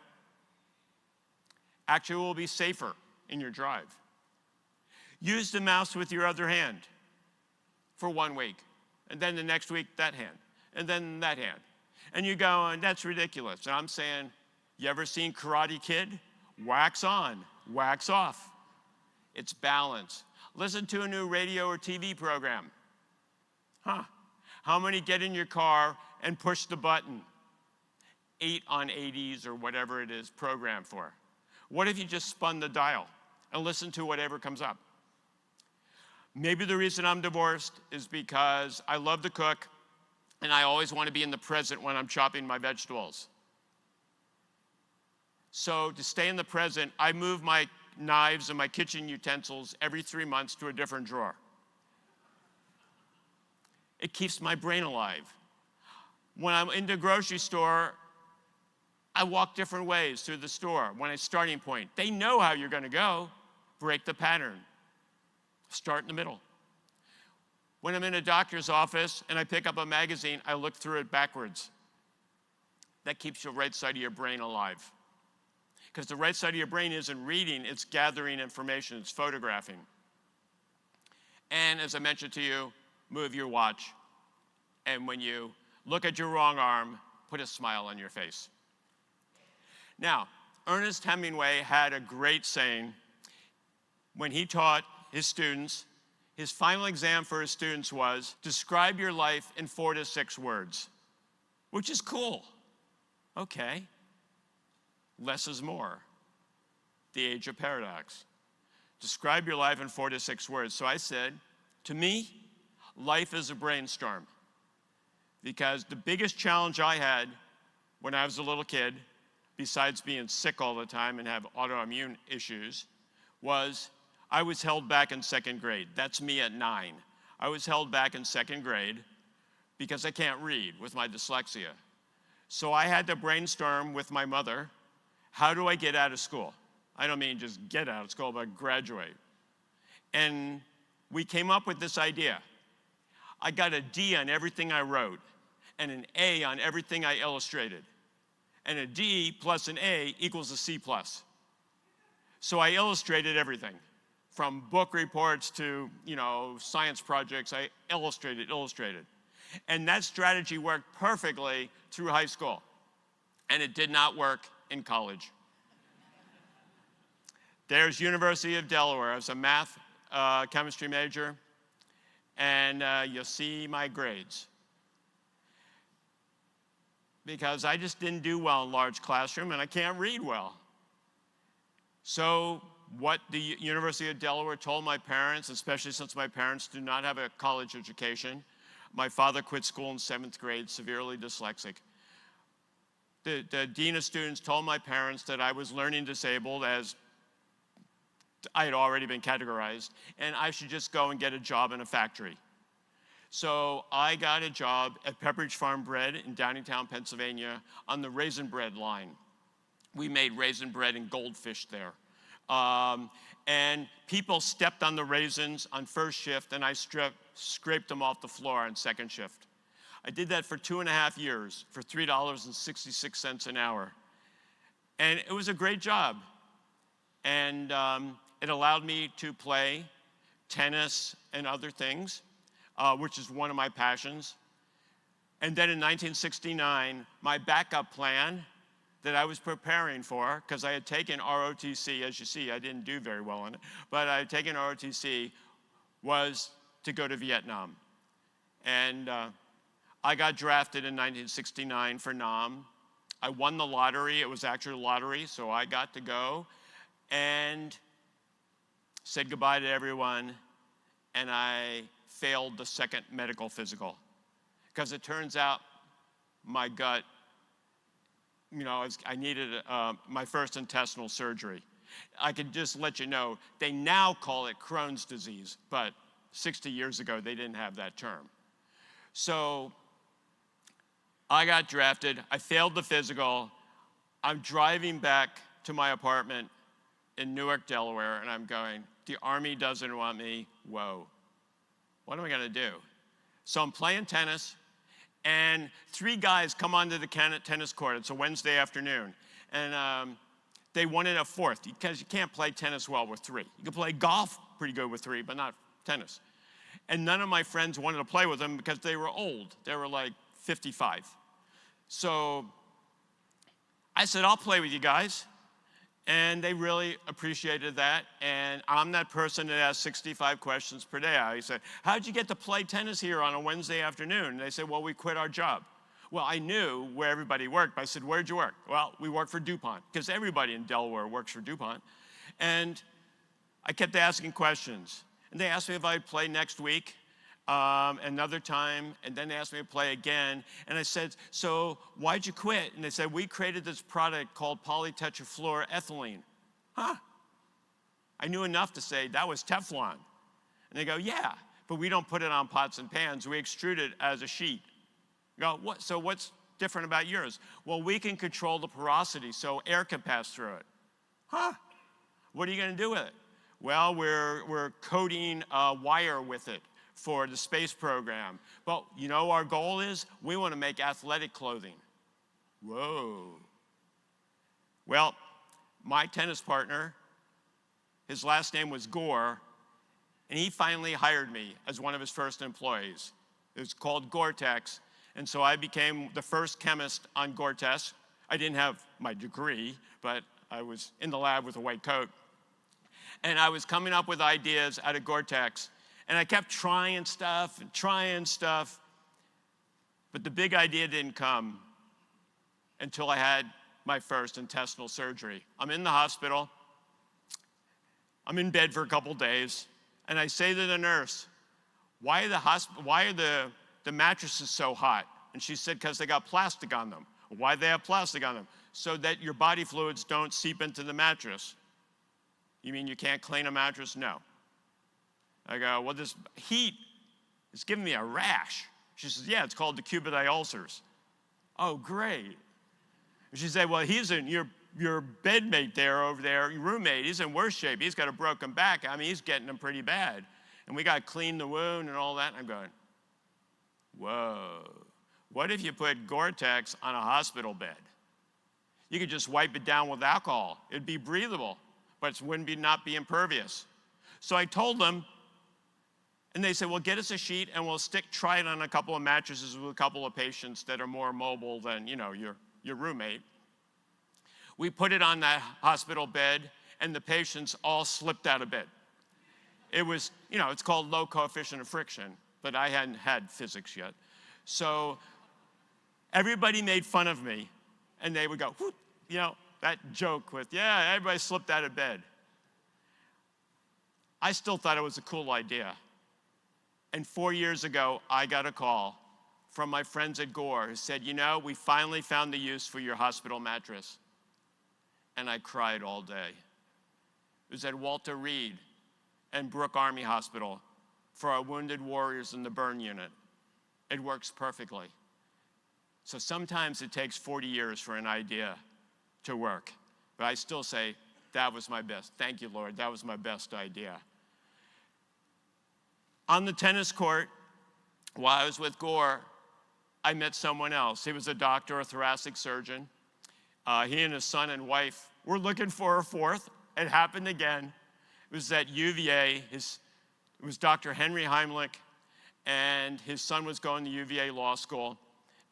Actually, it will be safer in your drive. Use the mouse with your other hand for 1 week. And then the next week, that hand. And then that hand. And you go, that's ridiculous. And I'm saying, you ever seen Karate Kid? Wax on, wax off. It's balance. Listen to a new radio or TV program. How many get in your car and push the button? 8 on 80s or whatever it is programmed for. What if you just spun the dial and listened to whatever comes up? Maybe the reason I'm divorced is because I love to cook and I always want to be in the present when I'm chopping my vegetables. So to stay in the present, I move my knives and my kitchen utensils every 3 months to a different drawer. It keeps my brain alive. When I'm in the grocery store, I walk different ways through the store when it's starting point. They know how you're going to go. Break the pattern. Start in the middle. When I'm in a doctor's office and I pick up a magazine, I look through it backwards. That keeps the right side of your brain alive. Because the right side of your brain isn't reading, it's gathering information, it's photographing. And as I mentioned to you, move your watch. And when you look at your wrong arm, put a smile on your face. Now, Ernest Hemingway had a great saying when he taught his students. His final exam for his students was, describe your life in 4 to 6 words, which is cool. Okay. Less is more. The age of paradox. Describe your life in 4 to 6 words. So I said, to me, life is a brainstorm. Because the biggest challenge I had when I was a little kid, besides being sick all the time and have autoimmune issues, was I was held back in 2nd grade. That's me at 9. I was held back in 2nd grade because I can't read with my dyslexia. So I had to brainstorm with my mother, how do I get out of school? I don't mean just get out of school, but graduate. And we came up with this idea. I got a D on everything I wrote and an A on everything I illustrated. And a D plus an A equals a C+. So I illustrated everything. From book reports to, science projects, I illustrated. And that strategy worked perfectly through high school. And it did not work in college. there's University of Delaware. I was a math chemistry major, and you'll see my grades. Because I just didn't do well in large classroom, and I can't read well. So what the University of Delaware told my parents, especially since my parents do not have a college education, my father quit school in 7th grade, severely dyslexic. The dean of students told my parents that I was learning disabled, as I had already been categorized, and I should just go and get a job in a factory. So I got a job at Pepperidge Farm Bread in Downingtown, Pennsylvania, on the raisin bread line. We made raisin bread and goldfish there. And people stepped on the raisins on first shift, and I scraped them off the floor on second shift. I did that for 2.5 years for $3.66 an hour. And it was a great job. And it allowed me to play tennis and other things, which is one of my passions. And then in 1969, my backup plan that I was preparing for, because I had taken ROTC, as you see, I didn't do very well in it, but I had taken ROTC, was to go to Vietnam. And I got drafted in 1969 for Nam. I won the lottery. It was actually a lottery, so I got to go and said goodbye to everyone, and I failed the second medical physical. Because it turns out my gut, you know, I needed my first intestinal surgery. I can just let you know, they now call it Crohn's disease, but 60 years ago, they didn't have that term. So I got drafted, I failed the physical, I'm driving back to my apartment in Newark, Delaware, and I'm going, the Army doesn't want me, whoa. What am I gonna do? So I'm playing tennis, and 3 guys come onto the tennis court. It's a Wednesday afternoon. And they wanted a 4th, because you can't play tennis well with 3. You can play golf pretty good with 3, but not tennis. And none of my friends wanted to play with them because they were old. They were like 55. So I said, I'll play with you guys. And they really appreciated that. And I'm that person that asks 65 questions per day. I said, how'd you get to play tennis here on a Wednesday afternoon? And they said, well, we quit our job. Well, I knew where everybody worked, but I said, where'd you work? Well, we work for DuPont, because everybody in Delaware works for DuPont. And I kept asking questions. And they asked me if I'd play next week, another time, and then they asked me to play again. And I said, so why'd you quit? And they said, we created this product called polytetrafluoroethylene. Huh? I knew enough to say that was Teflon. And they go, yeah, but we don't put it on pots and pans. We extrude it as a sheet. I go, what? So what's different about yours? Well, we can control the porosity so air can pass through it. Huh? What are you going to do with it? Well, we're coating wire with it for the space program. But you know our goal is? We want to make athletic clothing. Whoa. Well, my tennis partner, his last name was Gore, and he finally hired me as one of his first employees. It was called Gore-Tex, and so I became the first chemist on Gore-Tex. I didn't have my degree, but I was in the lab with a white coat. And I was coming up with ideas out of Gore-Tex, and I kept trying stuff, but the big idea didn't come until I had my first intestinal surgery. I'm in the hospital, I'm in bed for a couple days, and I say to the nurse, why are the mattresses so hot? And she said, because they got plastic on them. Why do they have plastic on them? So that your body fluids don't seep into the mattress. You mean you can't clean a mattress? No. I go, well, this heat is giving me a rash. She says, yeah, it's called decubital ulcers. Oh, great. And she said, well, he's in your bedmate there over there, your roommate, he's in worse shape. He's got a broken back. I mean, he's getting them pretty bad. And we got to clean the wound and all that. And I'm going, whoa. What if you put Gore-Tex on a hospital bed? You could just wipe it down with alcohol. It'd be breathable, but it wouldn't not be impervious. So I told them, and they said, well, get us a sheet and we'll try it on a couple of mattresses with a couple of patients that are more mobile than, you know, your roommate. We put it on that hospital bed, and the patients all slipped out of bed. It was, it's called low coefficient of friction, but I hadn't had physics yet. So everybody made fun of me, and they would go, whoop, that joke with, yeah, everybody slipped out of bed. I still thought it was a cool idea. And 4 years ago, I got a call from my friends at Gore who said, we finally found the use for your hospital mattress. And I cried all day. It was at Walter Reed and Brooke Army Hospital for our wounded warriors in the burn unit. It works perfectly. So sometimes it takes 40 years for an idea to work. But I still say, that was my best. Thank you, Lord. That was my best idea. On the tennis court, while I was with Gore, I met someone else. He was a doctor, a thoracic surgeon. He and his son and wife were looking for a fourth. It happened again. It was at UVA. It was Dr. Henry Heimlich, and his son was going to UVA Law School.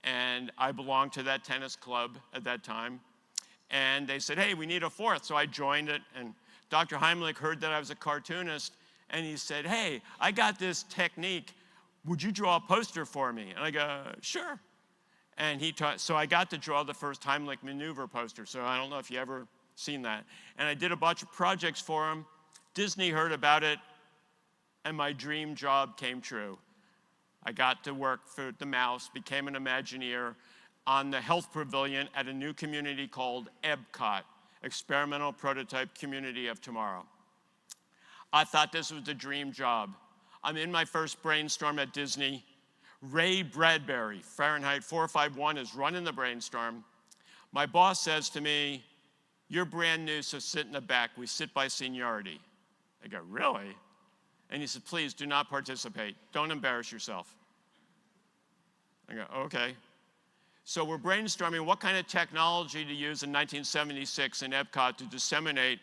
And I belonged to that tennis club at that time. And they said, hey, we need a fourth. So I joined it. And Dr. Heimlich heard that I was a cartoonist. And he said, hey, I got this technique. Would you draw a poster for me? And I go, sure. And so I got to draw the first Heimlich maneuver poster. So I don't know if you ever seen that. And I did a bunch of projects for him. Disney heard about it, and my dream job came true. I got to work for the mouse, became an Imagineer on the health pavilion at a new community called EBCOT, Experimental Prototype Community of Tomorrow. I thought this was the dream job. I'm in my first brainstorm at Disney. Ray Bradbury, Fahrenheit 451, is running the brainstorm. My boss says to me, you're brand new, so sit in the back. We sit by seniority. I go, really? And he said, please do not participate. Don't embarrass yourself. I go, okay. So we're brainstorming what kind of technology to use in 1976 in Epcot to disseminate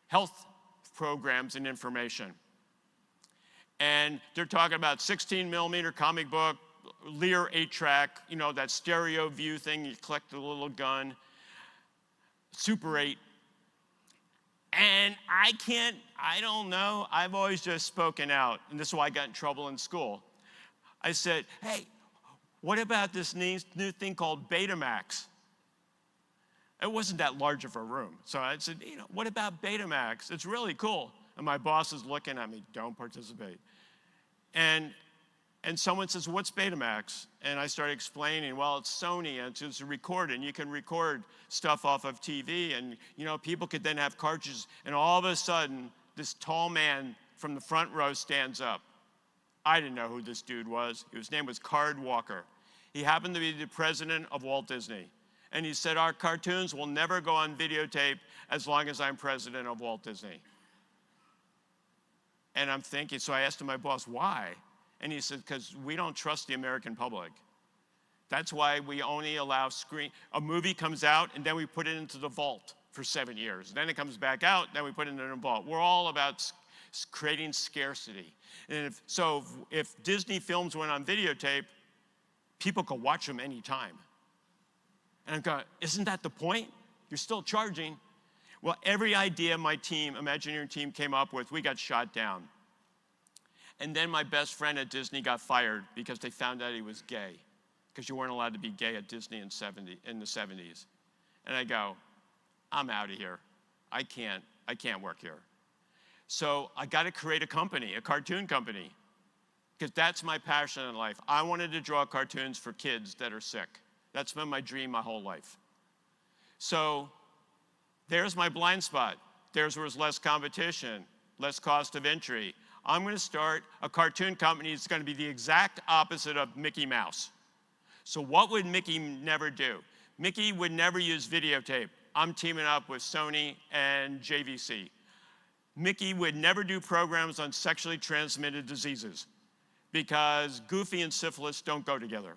health programs and information. And they're talking about 16mm comic book, Lear 8-track, that stereo view thing, you collect the little gun, Super 8. And I don't know, I've always just spoken out, and this is why I got in trouble in school. I said, hey, what about this new thing called Betamax? It wasn't that large of a room. So I said, what about Betamax? It's really cool. And my boss is looking at me, don't participate. And someone says, what's Betamax? And I started explaining, well, it's Sony, and it's a recording. You can record stuff off of TV, and people could then have cartridges. And all of a sudden, this tall man from the front row stands up. I didn't know who this dude was. His name was Card Walker. He happened to be the president of Walt Disney. And he said, our cartoons will never go on videotape as long as I'm president of Walt Disney. And I'm thinking, so I asked my boss, why? And he said, because we don't trust the American public. That's why we only allow a movie comes out, and then we put it into the vault for 7 years. Then it comes back out, then we put it in the vault. We're all about creating scarcity. And if Disney films went on videotape, people could watch them anytime. And I'm going, isn't that the point? You're still charging. Well, every idea my team, Imagineering team, came up with, we got shot down. And then my best friend at Disney got fired because they found out he was gay, because you weren't allowed to be gay at Disney in the 70s. And I go, I'm out of here. I can't work here. So I got to create a company, a cartoon company, because that's my passion in life. I wanted to draw cartoons for kids that are sick. That's been my dream my whole life. So there's my blind spot. There's where there's less competition, less cost of entry. I'm going to start a cartoon company that's going to be the exact opposite of Mickey Mouse. So what would Mickey never do? Mickey would never use videotape. I'm teaming up with Sony and JVC. Mickey would never do programs on sexually transmitted diseases because Goofy and syphilis don't go together.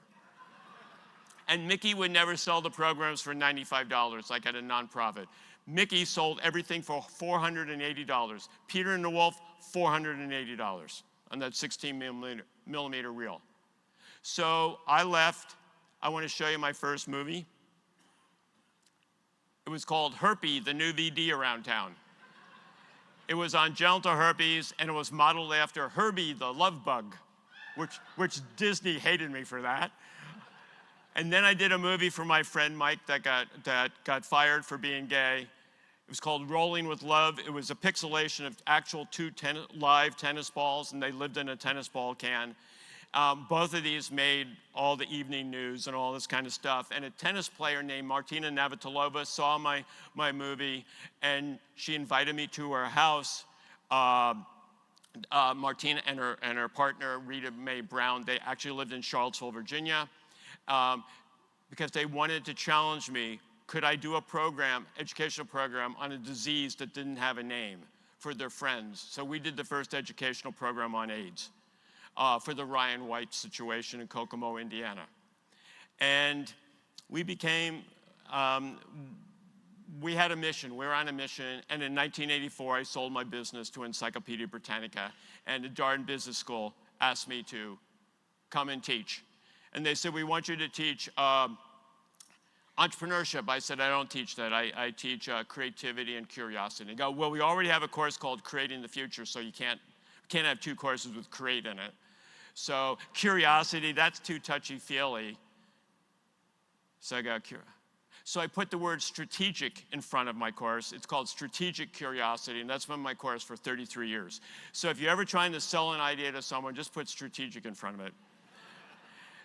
And Mickey would never sell the programs for $95 like at a nonprofit. Mickey sold everything for $480. Peter and the Wolf, $480 on that 16mm reel. So I left. I want to show you my first movie. It was called Herpy, the new VD around town. It was on genital herpes, and it was modeled after Herbie the love bug, which Disney hated me for that. And then I did a movie for my friend Mike that got fired for being gay. It was called Rolling with Love. It was a pixelation of actual two live tennis balls, and they lived in a tennis ball can. Both of these made all the evening news and all this kind of stuff. And a tennis player named Martina Navratilova saw my movie, and she invited me to her house. Martina and her partner, Rita Mae Brown, they actually lived in Charlottesville, Virginia, because they wanted to challenge me. Could I do a program, educational program, on a disease that didn't have a name for their friends? So we did the first educational program on AIDS. For the Ryan White situation in Kokomo, Indiana. And we became, we had a mission, we were on a mission, and in 1984 I sold my business to Encyclopedia Britannica, and the Darden Business School asked me to come and teach. And they said, we want you to teach entrepreneurship. I said, I don't teach that, I teach creativity and curiosity. They go, well, we already have a course called Creating the Future, so you can't have two courses with create in it. So curiosity, that's too touchy-feely. So I got curious. So I put the word strategic in front of my course. It's called Strategic Curiosity, and that's been my course for 33 years. So if you're ever trying to sell an idea to someone, just put strategic in front of it.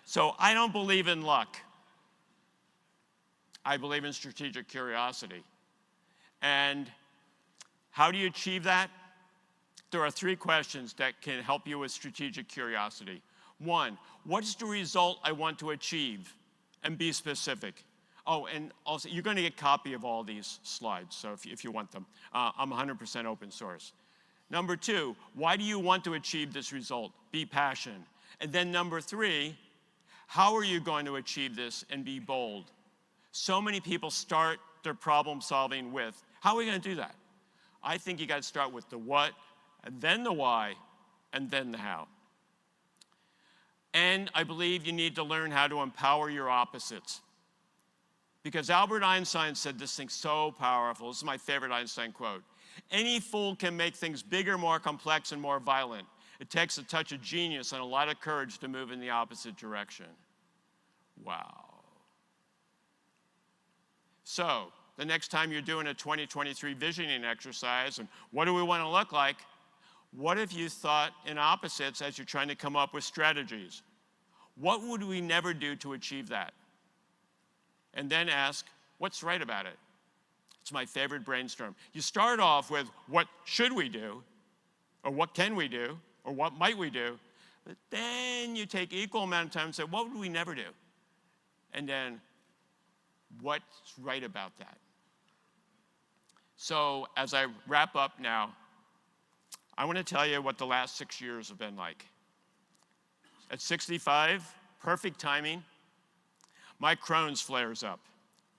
So I don't believe in luck. I believe in strategic curiosity. And how do you achieve that? There are 3 questions that can help you with strategic curiosity. 1, what is the result I want to achieve? And be specific. Oh, and also, you're going to get a copy of all these slides, so if you want them. I'm 100% open source. Number 2, why do you want to achieve this result? Be passionate. And then number 3, how are you going to achieve this and be bold? So many people start their problem solving with, how are we going to do that? I think you got to start with the what, and then the why, and then the how. And I believe you need to learn how to empower your opposites. Because Albert Einstein said this thing so powerful. This is my favorite Einstein quote. Any fool can make things bigger, more complex, and more violent. It takes a touch of genius and a lot of courage to move in the opposite direction. Wow. So, the next time you're doing a 2023 visioning exercise, and what do we want to look like? What if you thought in opposites as you're trying to come up with strategies? What would we never do to achieve that? And then ask, what's right about it? It's my favorite brainstorm. You start off with, what should we do? Or what can we do? Or what might we do? But then you take equal amount of time and say, what would we never do? And then, what's right about that? So, as I wrap up now, I want to tell you what the last 6 years have been like. At 65, perfect timing, my Crohn's flares up.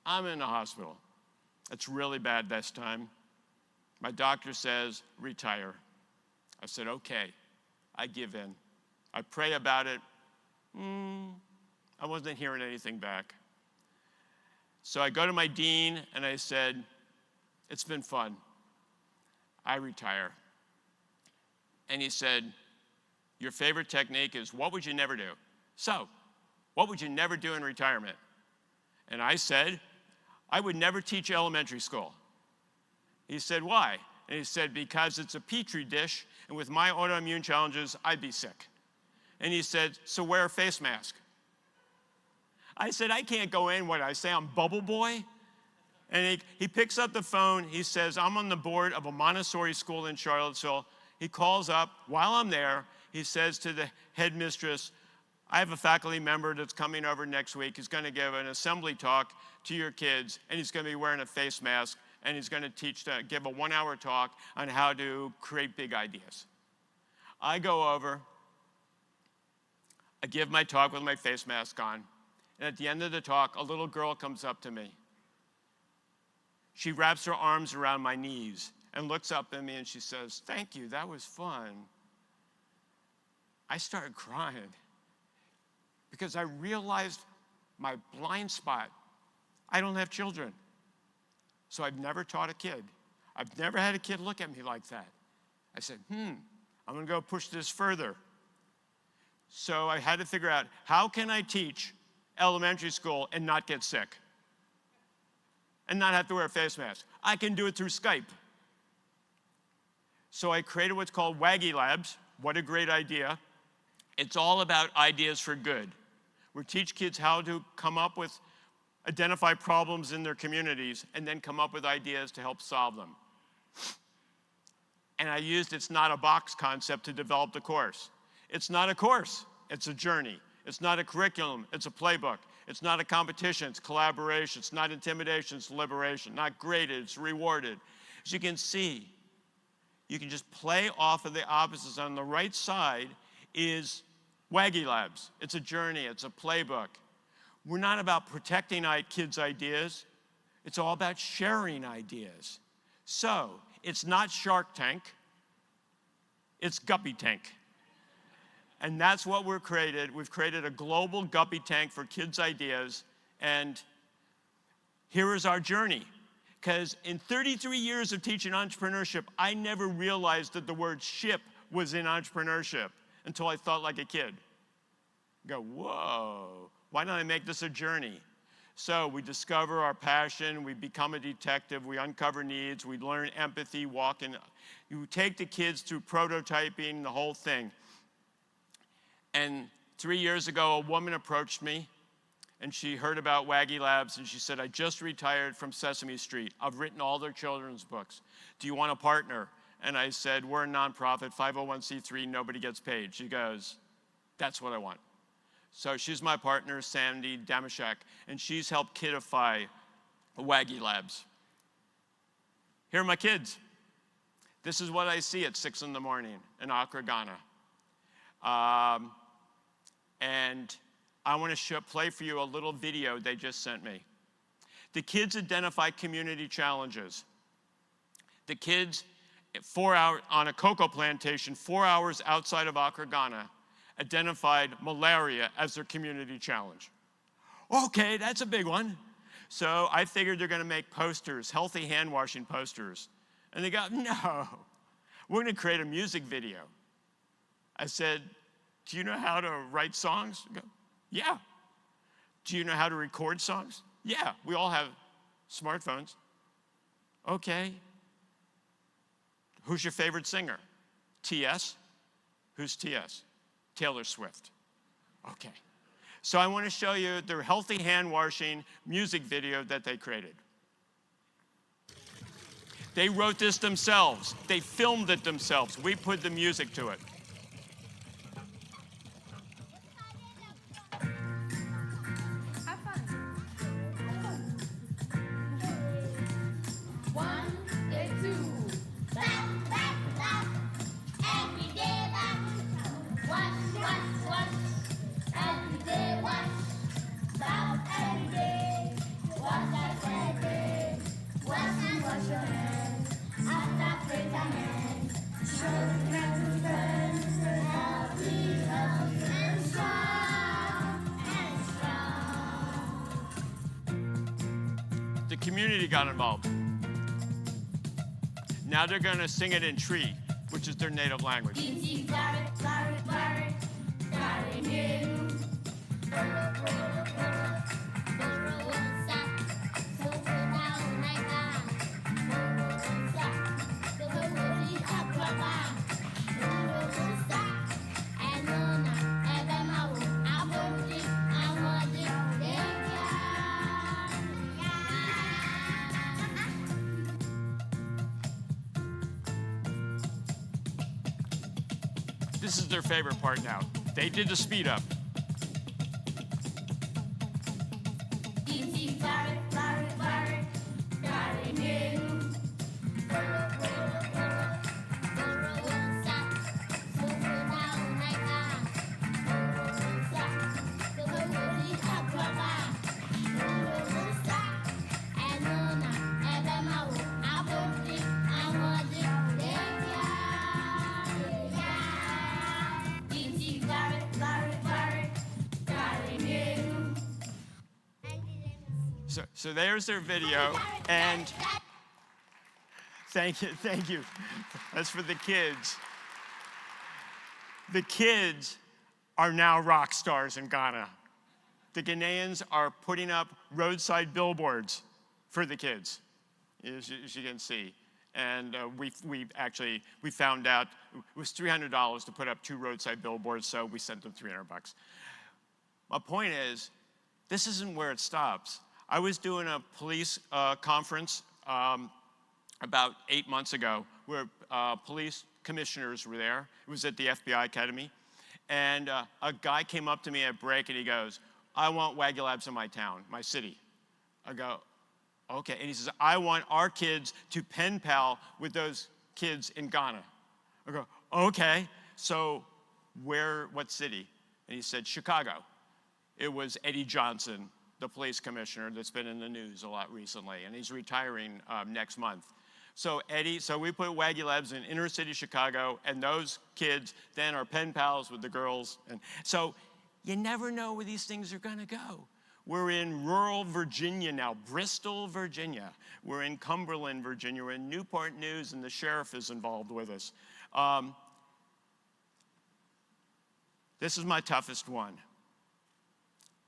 I'm in the hospital. It's really bad this time. My doctor says, retire. I said, okay, I give in. I pray about it. I wasn't hearing anything back. So I go to my dean and I said, it's been fun. I retire. And he said, your favorite technique is, what would you never do? So, what would you never do in retirement? And I said, I would never teach elementary school. He said, why? And he said, because it's a petri dish, and with my autoimmune challenges, I'd be sick. And he said, so wear a face mask. I said, I can't go in, what I say, I'm Bubble Boy? And he picks up the phone, he says, I'm on the board of a Montessori school in Charlottesville. He calls up, while I'm there, he says to the headmistress, I have a faculty member that's coming over next week. He's going to give an assembly talk to your kids, and he's going to be wearing a face mask, and he's going to give a 1-hour talk on how to create big ideas. I go over, I give my talk with my face mask on, and at the end of the talk, a little girl comes up to me. She wraps her arms around my knees and looks up at me and she says, thank you, that was fun. I started crying because I realized my blind spot. I don't have children, so I've never taught a kid. I've never had a kid look at me like that. I said, I'm gonna go push this further. So I had to figure out, how can I teach elementary school and not get sick? And not have to wear a face mask. I can do it through Skype. So I created what's called WAGiLabs. What a great idea. It's all about ideas for good. We teach kids how to come up with, identify problems in their communities, and then come up with ideas to help solve them. And I used it's not a box concept to develop the course. It's not a course, it's a journey. It's not a curriculum, it's a playbook. It's not a competition, it's collaboration. It's not intimidation, it's liberation. Not graded, it's rewarded. As you can see, you can just play off of the opposites. On the right side is WAGiLabs. It's a journey, it's a playbook. We're not about protecting kids' ideas. It's all about sharing ideas. So, it's not Shark Tank, it's Guppy Tank. And that's what we've created. We've created a global Guppy Tank for kids' ideas. And here is our journey. Because in 33 years of teaching entrepreneurship, I never realized that the word ship was in entrepreneurship until I thought like a kid. Go, whoa, why don't I make this a journey? So we discover our passion, we become a detective, we uncover needs, we learn empathy, walk in. You take the kids through prototyping, the whole thing. And 3 years ago, a woman approached me, and she heard about WAGiLabs, and she said, I just retired from Sesame Street. I've written all their children's books. Do you want a partner? And I said, we're a nonprofit, 501c3, nobody gets paid. She goes, that's what I want. So she's my partner, Sandy Damashek, and she's helped kidify WAGiLabs. Here are my kids. This is what I see at 6 in the morning in Accra, Ghana. And I want to play for you a little video they just sent me. The kids identify community challenges. The kids, 4 hours on a cocoa plantation, 4 hours outside of Accra, Ghana, identified malaria as their community challenge. Okay, that's a big one. So I figured they're going to make posters, healthy hand washing posters. And they go, no, we're going to create a music video. I said, do you know how to write songs? They go, yeah. Do you know how to record songs? Yeah, we all have smartphones. Okay. Who's your favorite singer? T.S.? Who's T.S.? Taylor Swift. Okay. So I want to show you their healthy hand washing music video that they created. They wrote this themselves. They filmed it themselves. We put the music to it. The community got involved. Now they're going to sing it in Tree, which is their native language. This is their favorite part now. They did the speed up. So there's their video, and Thank you, thank you. That's for the kids. The kids are now rock stars in Ghana. The Ghanaians are putting up roadside billboards for the kids, as you can see. And we found out it was $300 to put up 2 roadside billboards, so we sent them $300. My point is, this isn't where it stops. I was doing a police conference about 8 months ago where police commissioners were there. It was at the FBI Academy. And a guy came up to me at break and he goes, I want WAGiLabs in my town, my city. I go, okay. And he says, I want our kids to pen pal with those kids in Ghana. I go, okay. So what city? And he said, Chicago. It was Eddie Johnson, the police commissioner that's been in the news a lot recently, and he's retiring next month. So we put WAGiLabs in inner city Chicago, and those kids then are pen pals with the girls. And so you never know where these things are gonna go. We're in rural Virginia now, Bristol, Virginia. We're in Cumberland, Virginia. We're in Newport News, and the sheriff is involved with us. This is my toughest one.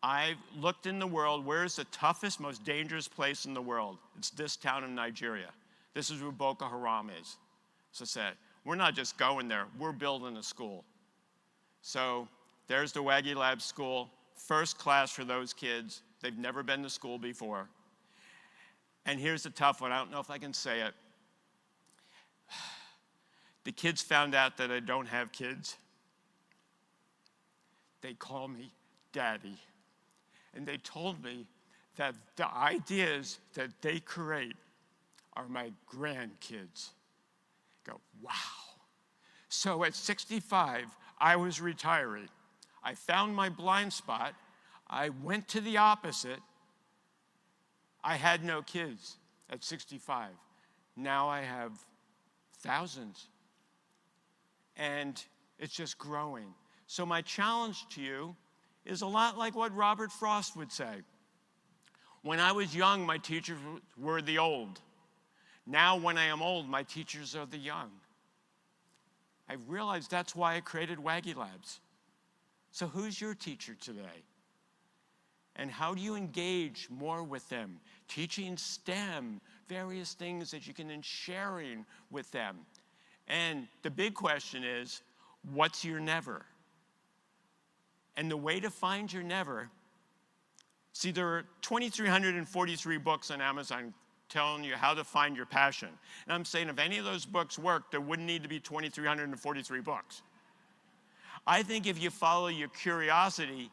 I've looked in the world, where's the toughest, most dangerous place in the world? It's this town in Nigeria. This is where Boko Haram is. So I said, we're not just going there, we're building a school. So there's the WAGiLabs school, first class for those kids. They've never been to school before. And here's the tough one, I don't know if I can say it. The kids found out that I don't have kids. They call me Daddy. And they told me that the ideas that they create are my grandkids. I go, wow. So at 65, I was retiring. I found my blind spot. I went to the opposite. I had no kids at 65. Now I have thousands. And it's just growing. So my challenge to you is a lot like what Robert Frost would say. When I was young, my teachers were the old. Now when I am old, my teachers are the young. I realized that's why I created WAGiLabs. So who's your teacher today? And how do you engage more with them? Teaching STEM, various things that you can then sharing with them. And the big question is, what's your never? And the way to find your never, see, there are 2,343 books on Amazon telling you how to find your passion. And I'm saying if any of those books work, there wouldn't need to be 2,343 books. I think if you follow your curiosity,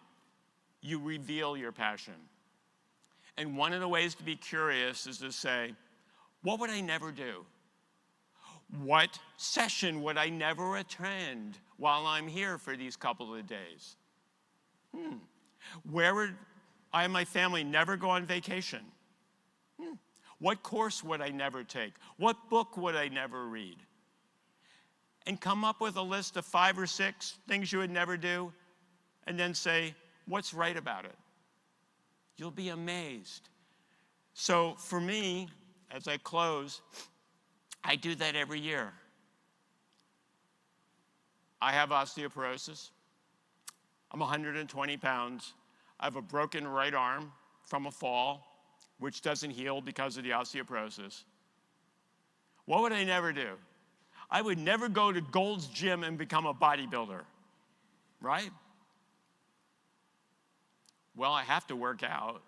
you reveal your passion. And one of the ways to be curious is to say, what would I never do? What session would I never attend while I'm here for these couple of days? Where would I and my family never go on vacation? What course would I never take? What book would I never read? And come up with a list of 5 or 6 things you would never do, and then say, what's right about it? You'll be amazed. So for me, as I close, I do that every year. I have osteoporosis. I'm 120 pounds. I have a broken right arm from a fall, which doesn't heal because of the osteoporosis. What would I never do? I would never go to Gold's Gym and become a bodybuilder, right? Well, I have to work out.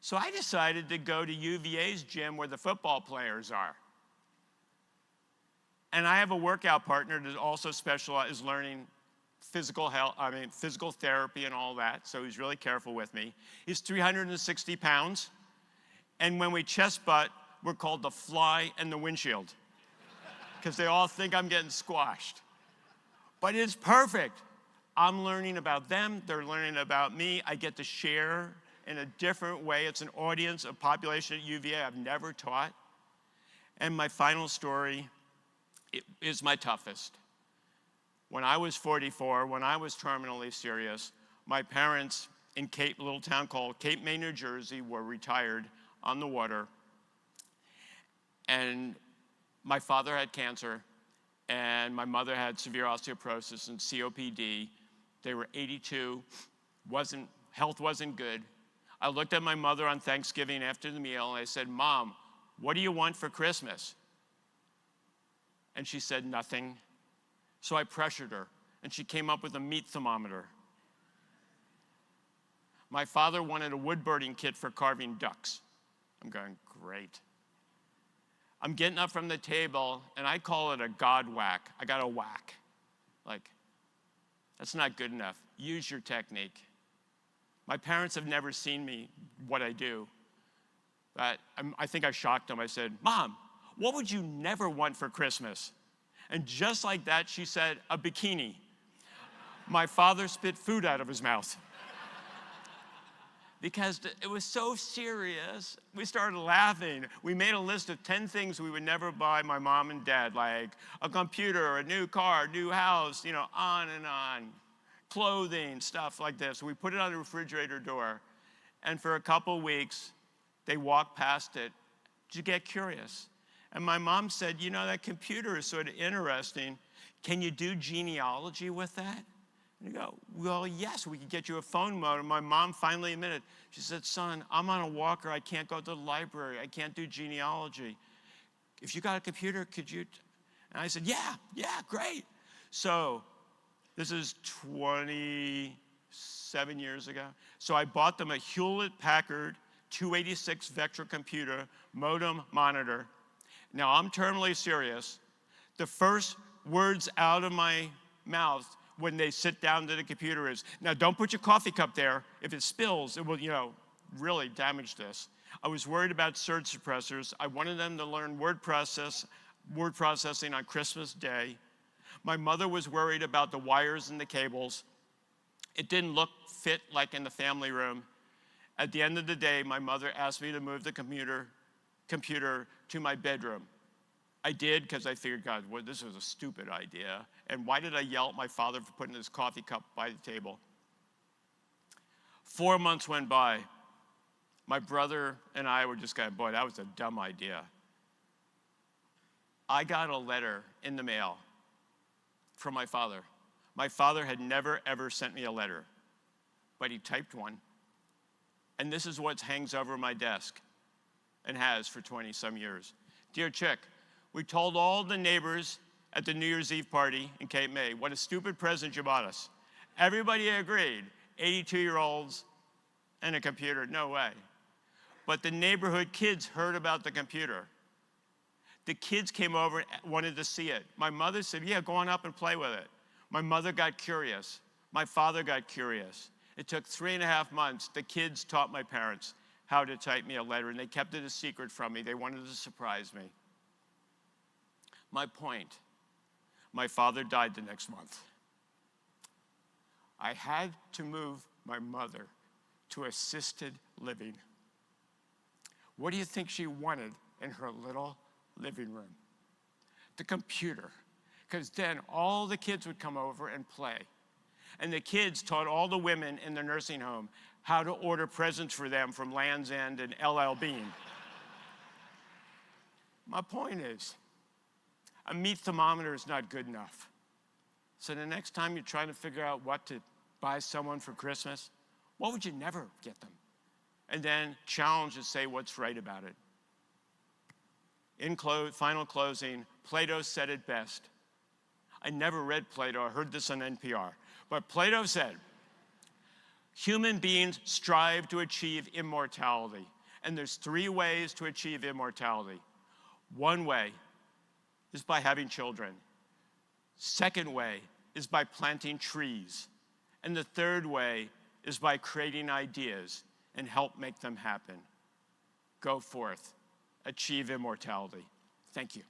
So I decided to go to UVA's gym where the football players are. And I have a workout partner that also specializes in learning physical therapy and all that, so he's really careful with me. He's 360 pounds, and when we chest butt, we're called the fly and the windshield, because they all think I'm getting squashed. But it's perfect. I'm learning about them, they're learning about me. I get to share in a different way. It's an audience, a population at UVA I've never taught. And my final story is my toughest. When I was 44, when I was terminally serious, my parents in a little town called Cape May, New Jersey, were retired on the water. And My father had cancer, and my mother had severe osteoporosis and COPD. They were 82, health wasn't good. I looked at my mother on Thanksgiving after the meal, and I said, "Mom, what do you want for Christmas?" And she said, "Nothing." So I pressured her, and she came up with a meat thermometer. My father wanted a wood burning kit for carving ducks. I'm going, great. I'm getting up from the table, and I call it a God whack. I got a whack. Like, that's not good enough. Use your technique. My parents have never seen me, what I do. But I think I shocked them. I said, "Mom, what would you never want for Christmas?" And just like that, she said, "A bikini." My father spit food out of his mouth. Because it was so serious, we started laughing. We made a list of 10 things we would never buy my mom and dad, like a computer, a new car, new house, on and on. Clothing, stuff like this. We put it on the refrigerator door, and for a couple weeks, they walked past it to get curious. And my mom said, "That computer is sort of interesting. Can you do genealogy with that?" And I go, "Well, yes, we could get you a phone modem." My mom finally admitted. She said, "Son, I'm on a walker. I can't go to the library. I can't do genealogy. If you got a computer, could you?" And I said, yeah, great. So this is 27 years ago. So I bought them a Hewlett-Packard 286 Vectra computer, modem, monitor. Now, I'm terminally serious. The first words out of my mouth when they sit down to the computer is, "Now, don't put your coffee cup there. If it spills, it will, really damage this." I was worried about surge suppressors. I wanted them to learn word processing on Christmas Day. My mother was worried about the wires and the cables. It didn't look fit like in the family room. At the end of the day, my mother asked me to move the computer to my bedroom. I did because I figured, God, this was a stupid idea. And why did I yell at my father for putting his coffee cup by the table? 4 months went by. My brother and I were just going, boy, that was a dumb idea. I got a letter in the mail from my father. My father had never, ever sent me a letter, but he typed one. And this is what hangs over my desk and has for 20-some years. "Dear Chic, we told all the neighbors at the New Year's Eve party in Cape May what a stupid present you bought us. Everybody agreed, 82-year-olds and a computer, no way. But the neighborhood kids heard about the computer. The kids came over and wanted to see it. My mother said, yeah, go on up and play with it. My mother got curious. My father got curious. It took 3.5 months. The kids taught my parents how to type me a letter, and they kept it a secret from me. They wanted to surprise me. My point, my father died the next month. I had to move my mother to assisted living. What do you think she wanted in her little living room? The computer, because then all the kids would come over and play. And the kids taught all the women in the nursing home how to order presents for them from Land's End and LL Bean. My point is, a meat thermometer is not good enough. So the next time you're trying to figure out what to buy someone for Christmas, what would you never get them? And then challenge and say what's right about it. In final closing, Plato said it best. I never read Plato, I heard this on NPR. But Plato said, human beings strive to achieve immortality. And there's 3 ways to achieve immortality. One way is by having children. Second way is by planting trees. And the third way is by creating ideas and help make them happen. Go forth, achieve immortality. Thank you.